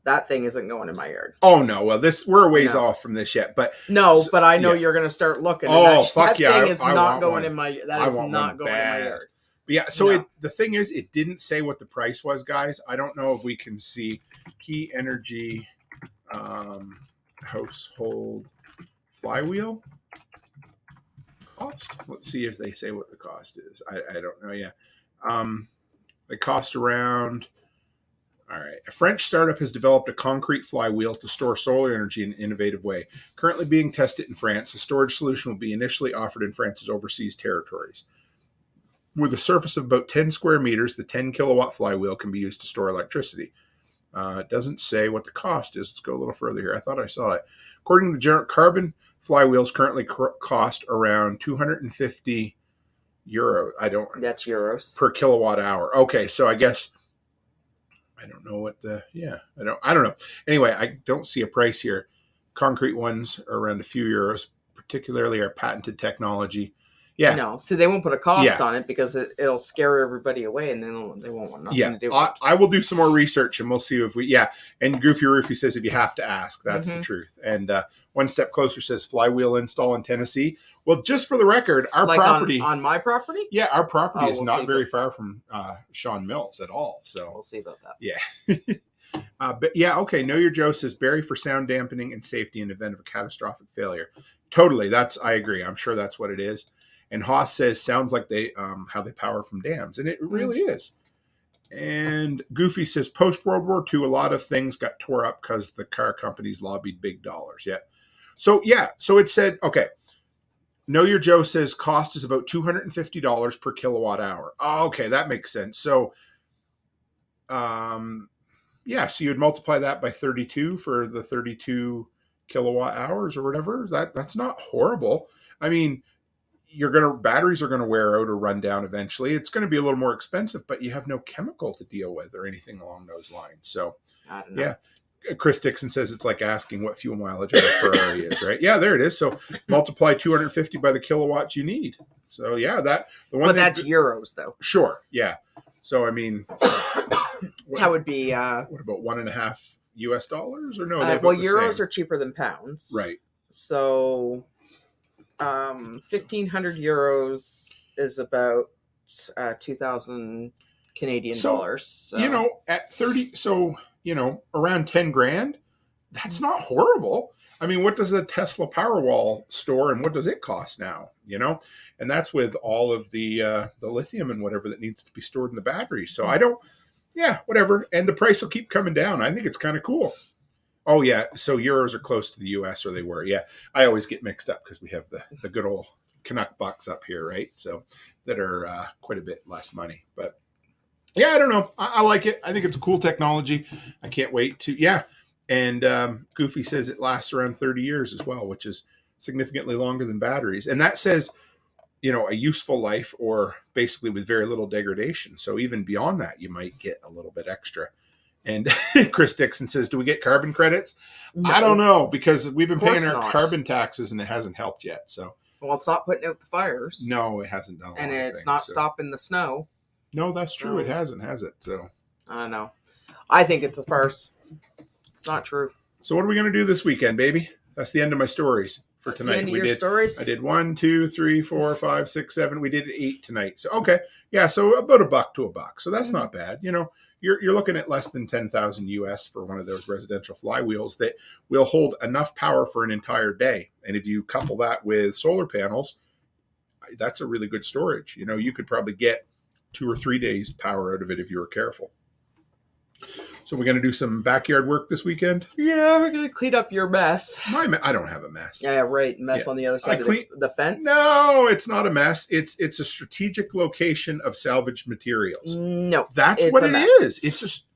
that thing isn't going in my yard. Oh no! Well, we're a ways off from this yet, but but I know you're going to start looking. Fuck yeah! That thing is not going in my. That is not going in my yard. But yeah. So the thing is, it didn't say what the price was, guys. I don't know if we can see Key Energy household flywheel cost. Let's see if they say what the cost is. I don't know. Yeah. The cost around. All right. A French startup has developed a concrete flywheel to store solar energy in an innovative way. Currently being tested in France, the storage solution will be initially offered in France's overseas territories. With a surface of about 10 square meters, the 10 kilowatt flywheel can be used to store electricity. It doesn't say what the cost is. Let's go a little further here. I thought I saw it. According to the general carbon flywheels currently cost around 250 euro. That's euros per kilowatt hour. Okay. So I guess I don't know what I don't know. Anyway, I don't see a price here. Concrete ones are around a few euros, particularly our patented technology. Yeah. No, so they won't put a cost on it because it'll scare everybody away, and then they won't want nothing to do with it. I will do some more research, and we'll see if we. Yeah, and Goofy Roofy says if you have to ask, that's the truth. And One Step Closer says flywheel install in Tennessee. Well, just for the record, our property on my property. Yeah, our property is not very far from Sean Mills at all. So we'll see about that. Yeah. But yeah, okay. Know Your Joe says Barry for sound dampening and safety in the event of a catastrophic failure. Totally, I agree. I'm sure that's what it is. And Haas says, sounds like they how they power from dams. And it really is. And Goofy says, post-World War II, a lot of things got tore up because the car companies lobbied big dollars. Yeah. So it said, okay, Know Your Joe says cost is about $250 per kilowatt hour. Oh, okay, that makes sense. So, so you'd multiply that by 32 for the 32 kilowatt hours or whatever. That's not horrible. I mean, batteries are going to wear out or run down eventually. It's going to be a little more expensive, but you have no chemical to deal with or anything along those lines. So, I don't know. Yeah. Chris Dixon says it's like asking what fuel mileage a Ferrari is, right? Yeah, there it is. So multiply 250 by the kilowatts you need. So yeah, that's euros though. Sure. Yeah. So, I mean, that would be, what about $1.5 US or no? Euros are cheaper than pounds. Right. So, 1,500 euros is about 2,000 Canadian dollars. So. At 30, around 10 grand, that's not horrible. I mean, what does a Tesla Powerwall store and what does it cost now? And that's with all of the lithium and whatever that needs to be stored in the battery. So whatever. And the price will keep coming down. I think it's kind of cool. Oh, yeah. So euros are close to the U.S. or they were. Yeah. I always get mixed up because we have the good old Canuck bucks up here, right? So that are quite a bit less money. But yeah, I don't know. I like it. I think it's a cool technology. I can't wait to. Yeah. And Goofy says it lasts around 30 years as well, which is significantly longer than batteries. And that says, a useful life or basically with very little degradation. So even beyond that, you might get a little bit extra. And Chris Dixon says, do we get carbon credits? No. I don't know, because we've been paying our carbon taxes and it hasn't helped yet. So, well, it's not putting out the fires. No, it hasn't done. And it's not stopping the snow. No, that's true. It hasn't, has it? So I don't know. I think it's a farce. It's not true. So what are we going to do this weekend, baby? That's the end of my stories for tonight. The end of your stories? I did 1, 2, 3, 4, 5, 6, 7. We did 8 tonight. So okay, yeah. So about $1 to $1. So that's not bad. You're looking at less than 10,000 US for one of those residential flywheels that will hold enough power for an entire day. And if you couple that with solar panels, that's a really good storage. You could probably get 2 or 3 days power out of it if you were careful. So we're going to do some backyard work this weekend? Yeah, we're going to clean up your mess. I don't have a mess. Yeah, right. Mess on the other side of the fence? No, it's not a mess. It's a strategic location of salvaged materials. No. That's what it is. It's just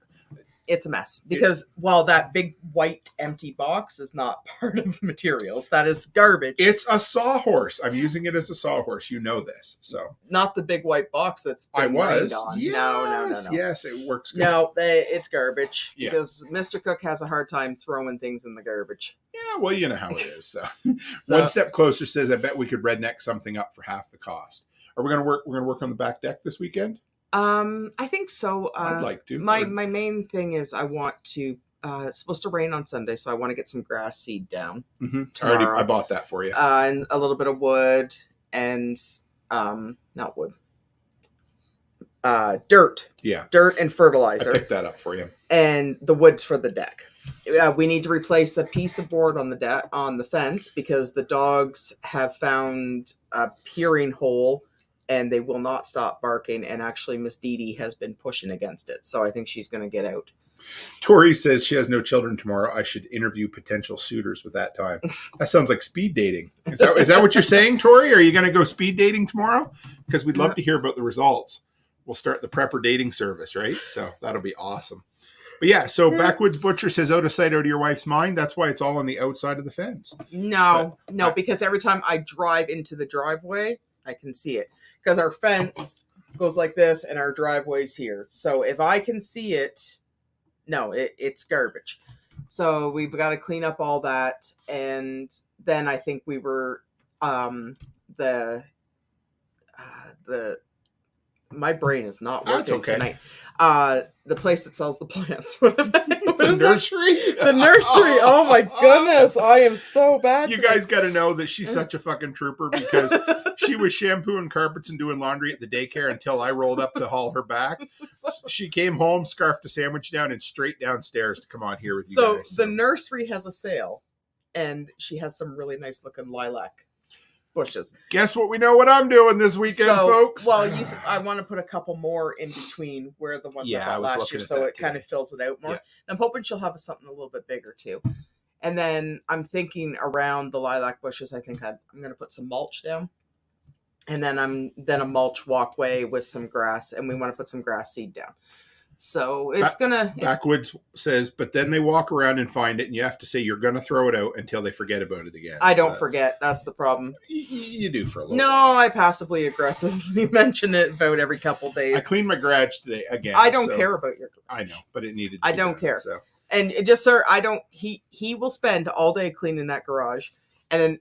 It's a mess because while that big white empty box is not part of materials, that is garbage. It's a sawhorse. I'm using it as a sawhorse. You know this, so not the big white box that's been rained on. Yes, No. Yes, it works good. No, it's garbage because Mr. Cook has a hard time throwing things in the garbage. Yeah, well, you know how it is. So. One Step Closer says, "I bet we could redneck something up for half the cost." Are we going to work? We're going to work on the back deck this weekend. I think so. I'd like to. My main thing is I want to. It's supposed to rain on Sunday, so I want to get some grass seed down. I bought that for you. And a little bit of wood and not wood. Dirt. Yeah. Dirt and fertilizer. I picked that up for you. And the wood's for the deck. We need to replace a piece of board on the fence because the dogs have found a peering hole. And they will not stop barking. And actually, Miss Dee Dee has been pushing against it. So I think she's going to get out. Tori says she has no children tomorrow. I should interview potential suitors with that time. That sounds like speed dating. Is that what you're saying, Tori? Are you going to go speed dating tomorrow? Because we'd love to hear about the results. We'll start the prepper dating service, right? So that'll be awesome. But yeah, so Backwoods Butcher says, out of sight, out of your wife's mind. That's why it's all on the outside of the fence. No, because every time I drive into the driveway, I can see it. Because our fence goes like this and our driveway's here. So if I can see it, no, it's garbage. So we've got to clean up all that. And then I think we were my brain is not working tonight. The place that sells the plants. The nursery? The nursery. Oh my goodness. I am so bad. You guys got to know that she's such a fucking trooper because she was shampooing carpets and doing laundry at the daycare until I rolled up to haul her back. She came home, scarfed a sandwich down, and straight downstairs to come on here with you guys. So the nursery has a sale, and she has some really nice looking lilac bushes. Guess what? We know what I'm doing this weekend, folks. Well, I want to put a couple more in between where the ones I bought last year, so it kind of fills it out more. Yeah. I'm hoping she'll have something a little bit bigger too. And then I'm thinking around the lilac bushes, I think I'm going to put some mulch down, and then a mulch walkway with some grass, and we want to put some grass seed down. So Backwoods says, but then they walk around and find it, and you have to say you're going to throw it out until they forget about it again. I don't forget. That's the problem. You do for a little No, while. I passively aggressively mention it about every couple days. I cleaned my garage today again. I don't care about your garage. I know, but it needed to I be don't done, care. So. And it just, sir, he will spend all day cleaning that garage and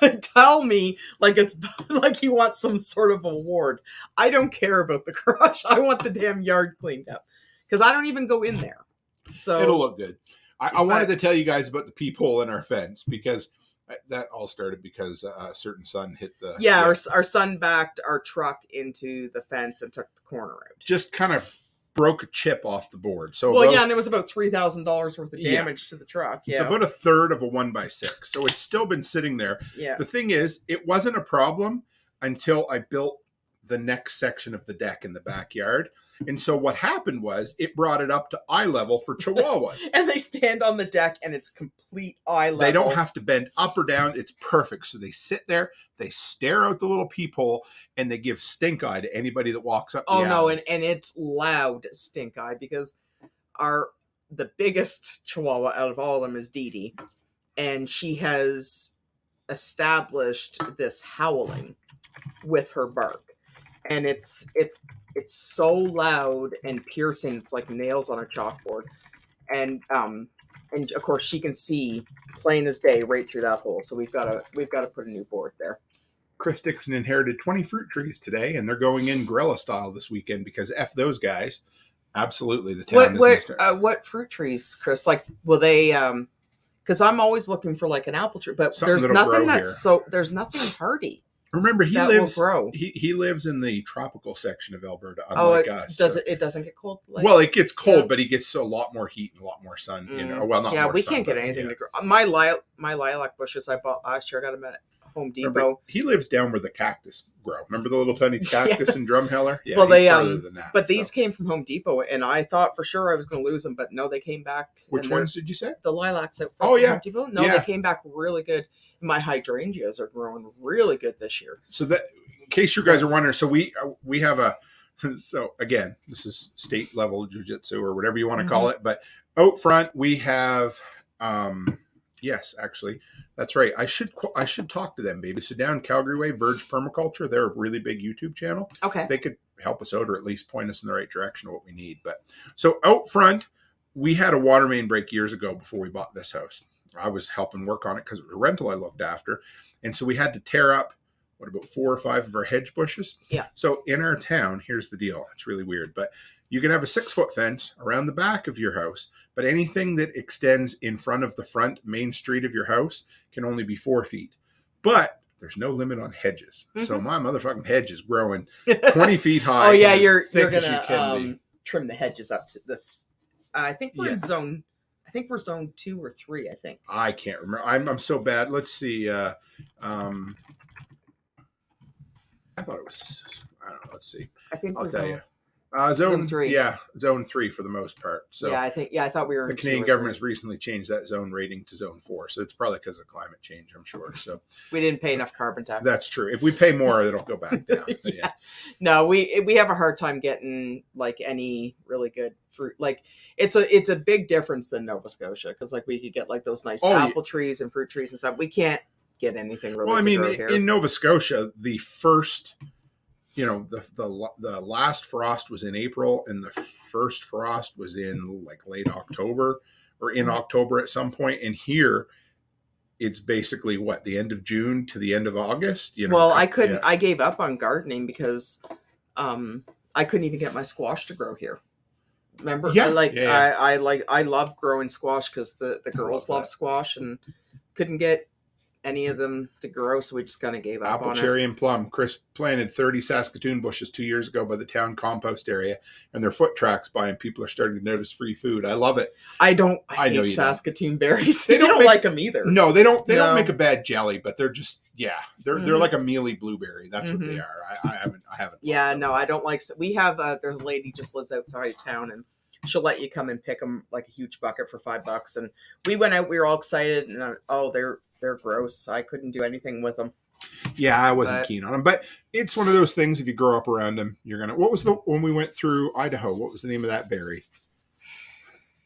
then tell me like it's like he wants some sort of award. I don't care about the garage. I want the damn yard cleaned up. Because I don't even go in there. So it'll look good. I wanted to tell you guys about the peephole in our fence because that all started because a certain son hit the... Yeah, our son backed our truck into the fence and took the corner out. Just kind of broke a chip off the board. So and it was about $3,000 worth of damage to the truck. Yeah. It's about a third of a 1x6. So it's still been sitting there. Yeah. The thing is, it wasn't a problem until I built the next section of the deck in the backyard. And so what happened was it brought it up to eye level for Chihuahuas. And they stand on the deck and it's complete eye level. They don't have to bend up or down. It's perfect. So they sit there, they stare out the little peephole, and they give stink eye to anybody that walks up the alley. And it's loud stink eye because the biggest Chihuahua out of all of them is Dee Dee. And she has established this howling with her bark. And it's so loud and piercing. It's like nails on a chalkboard. And of course she can see plain as day right through that hole. So we've got to put a new board there. Chris Dixon inherited 20 fruit trees today, and they're going in guerrilla style this weekend because F those guys. Absolutely, the town what fruit trees, Chris? Like, will they? Because I'm always looking for like an apple tree, but there's nothing there's nothing hardy. Remember, he lives in the tropical section of Alberta, unlike us. It doesn't get cold? Well, it gets cold, but he gets a lot more heat and a lot more sun. We can't get anything to grow. My lilac bushes I bought last year, I got them at Home Depot. Remember, he lives down where the cactus grow. Remember the little tiny cactus in Drumheller? Yeah, well, he's farther than that. But these came from Home Depot, and I thought for sure I was going to lose them, but no, they came back. Which ones did you say? The lilacs out from Home Depot. No, they came back really good. My hydrangeas are growing really good this year. So that, in case you guys are wondering, so we have a So again, this is state level jiu-jitsu or whatever you want to call it. But out front we have, yes, actually, that's right. I should talk to them, baby. So down Calgary way, Verge Permaculture, they're a really big YouTube channel. Okay. They could help us out or at least point us in the right direction of what we need. But so out front, we had a water main break years ago before we bought this house. I was helping work on it because it was a rental I looked after. And so we had to tear up, about 4 or 5 of our hedge bushes? Yeah. So in our town, here's the deal. It's really weird, but you can have a 6-foot fence around the back of your house, but anything that extends in front of the front main street of your house can only be 4 feet. But there's no limit on hedges. So my motherfucking hedge is growing 20 feet high. Oh yeah, you're gonna trim the hedges up to this. I think we're in zone. I think we're zone 2 or 3. I think. I can't remember. I'm so bad. Let's see. I thought it was. I don't know. Let's see. I think I'll tell you. Zone 3. Yeah, zone 3 for the most part. So I thought we were. The Canadian government has recently changed that zone rating to zone 4, so it's probably because of climate change, I'm sure. So we didn't pay enough carbon tax. That's true. If we pay more, it'll go back down. Yeah. No, we have a hard time getting like any really good fruit. Like it's a big difference than Nova Scotia because like we could get like those nice apple trees and fruit trees and stuff. We can't get anything really. Well, I mean, in Nova Scotia, the first. The last frost was in April and the first frost was in like late October or in October at some point. And here it's basically the end of June to the end of August. Well, I gave up on gardening because I couldn't even get my squash to grow here. Remember? Yeah. I love growing squash because the girls love squash and couldn't get any of them to grow, so we just kind of gave up on it. Apple, cherry, and plum. Chris planted 30 Saskatoon bushes 2 years ago by the town compost area, and their foot tracks by, and people are starting to notice free food. I love it. I hate Saskatoon berries. They don't like them either. No, they don't. They don't make a bad jelly, but they're just they're like a mealy blueberry. That's what they are. I haven't. Yeah, no, I don't like. We have there's a lady just lives outside of town and. She'll let you come and pick them like a huge bucket for $5. And we went out, we were all excited and they're gross. I couldn't do anything with them. Yeah, I wasn't keen on them, but it's one of those things. If you grow up around them, you're going to, what was when we went through Idaho, what was the name of that berry?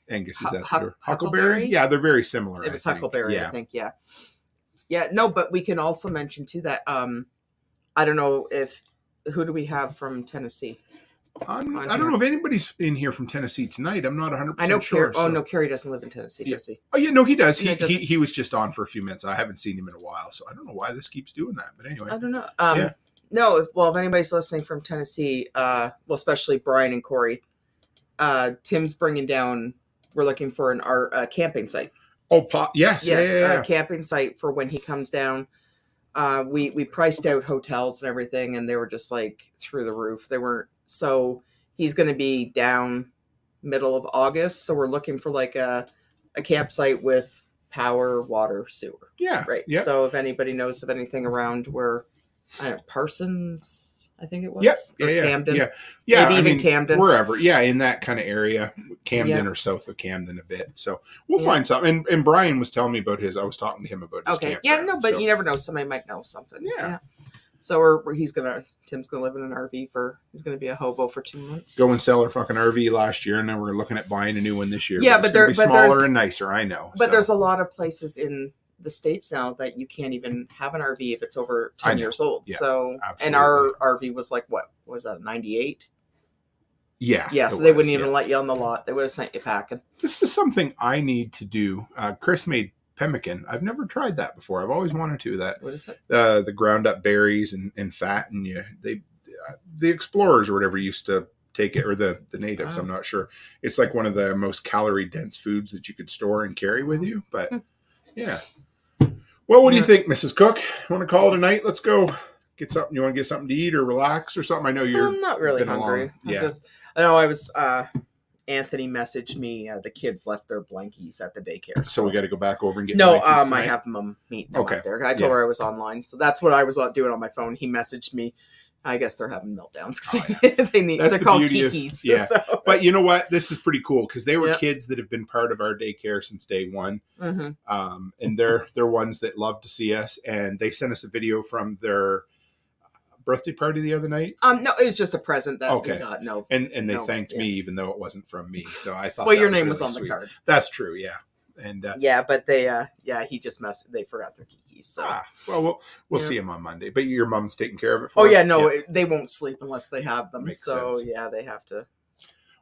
Angus, is that huckleberry? Yeah, they're very similar. It was huckleberry, I think. Yeah. Yeah. No, but we can also mention too that, I don't know who do we have from Tennessee? I don't know if anybody's in here from Tennessee tonight. I'm not 100% sure. No, Carrie doesn't live in Tennessee, does he? Oh, yeah, no, he does. He was just on for a few minutes. I haven't seen him in a while, so I don't know why this keeps doing that. But anyway. I don't know. No, if anybody's listening from Tennessee, especially Brian and Corey, Tim's bringing down, we're looking for a camping site. Oh, yes. Yeah. A camping site for when he comes down. We priced out hotels and everything, and they were just like through the roof. They weren't. So he's going to be down middle of August. So we're looking for like a campsite with power, water, sewer. Yeah. Right. Yep. So if anybody knows of anything around where Parsons, I think it was. Yeah. Camden. Yeah. Maybe even Camden. Wherever. Yeah. In that kind of area, Camden or south of Camden a bit. So we'll find something. And Brian was telling me about I was talking to him about his campground. Yeah. No, but you never know. Somebody might know something. Yeah. So Tim's gonna live in an RV he's gonna be a hobo for 2 months. Go and sell our fucking RV last year, and then we're looking at buying a new one this year. Yeah, but they're smaller and nicer. I know. But there's a lot of places in the States now that you can't even have an RV if it's over 10 years old. Yeah, so absolutely. And our RV was like what was that, 98? Yeah. Yeah. So they wouldn't even let you on the lot. They would have sent you packing. This is something I need to do. Chris made pemmican. I've never tried that before. I've always wanted to. What is it? The ground up berries and fat, and the explorers or whatever used to take it, or the natives. I'm not sure. It's like one of the most calorie dense foods that you could store and carry with you. But yeah. Well, what do you think, Mrs. Cook? Want to call it a night? Let's go get something. You want to get something to eat or relax or something? I know I'm not really hungry. I know I was. Anthony messaged me. The kids left their blankies at the daycare. So we got to go back over and get. No, I have them meet them okay. up there. I told her I was online, so that's what I was doing on my phone. He messaged me. I guess they're having meltdowns because they're called kikis. Yeah, so. But you know what? This is pretty cool because they were kids that have been part of our daycare since day one, and they're ones that love to see us. And they sent us a video from their birthday party the other night? No, it was just a present that Okay. we got. No, And they no, thanked yeah. me, even though it wasn't from me. So I thought, Well, that your name really was on sweet. the card. That's true. Yeah. And Yeah, but they, he just messed. They forgot their keys. So. we'll Yeah. see him on Monday. But your mom's taking care of it for Oh yeah, him? no, they won't sleep unless they have them. Makes so sense. yeah, they have to.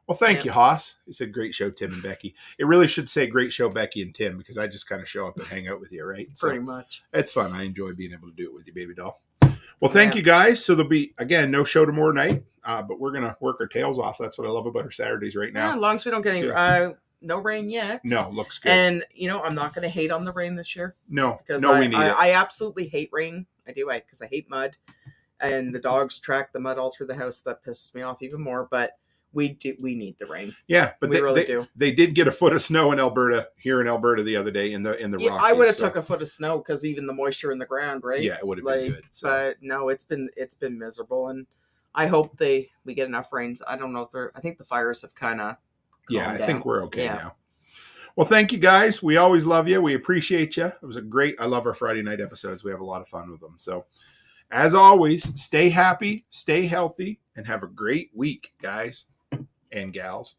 Well, thank you, Haas. He said, "Great show, Tim and Becky." It really should say "Great show, Becky and Tim," because I just kind of show up and hang out with you, right? Pretty much. It's fun. I enjoy being able to do it with you, baby doll. Well, thank you guys. So there'll be, again, no show tomorrow night, but we're going to work our tails off. That's what I love about our Saturdays right Yeah, now. as long as we don't get any, no rain yet. No, looks good. And I'm not going to hate on the rain this year. No, because we need it. I absolutely hate rain. I do, because I hate mud, and the dogs track the mud all through the house. That pisses me off even more. But we need the rain. Yeah, but we really do. They did get a foot of snow in Alberta the other day in the Rockies. I would have took a foot of snow because even the moisture in the ground, right? Yeah, it would have been good. So. But no, it's been miserable, and I hope we get enough rains. I don't know if I think the fires have kind of. Yeah, I think we're okay Yeah. now. Well, thank you guys. We always love you. We appreciate you. It was I love our Friday night episodes. We have a lot of fun with them. So, as always, stay happy, stay healthy, and have a great week, guys and gals.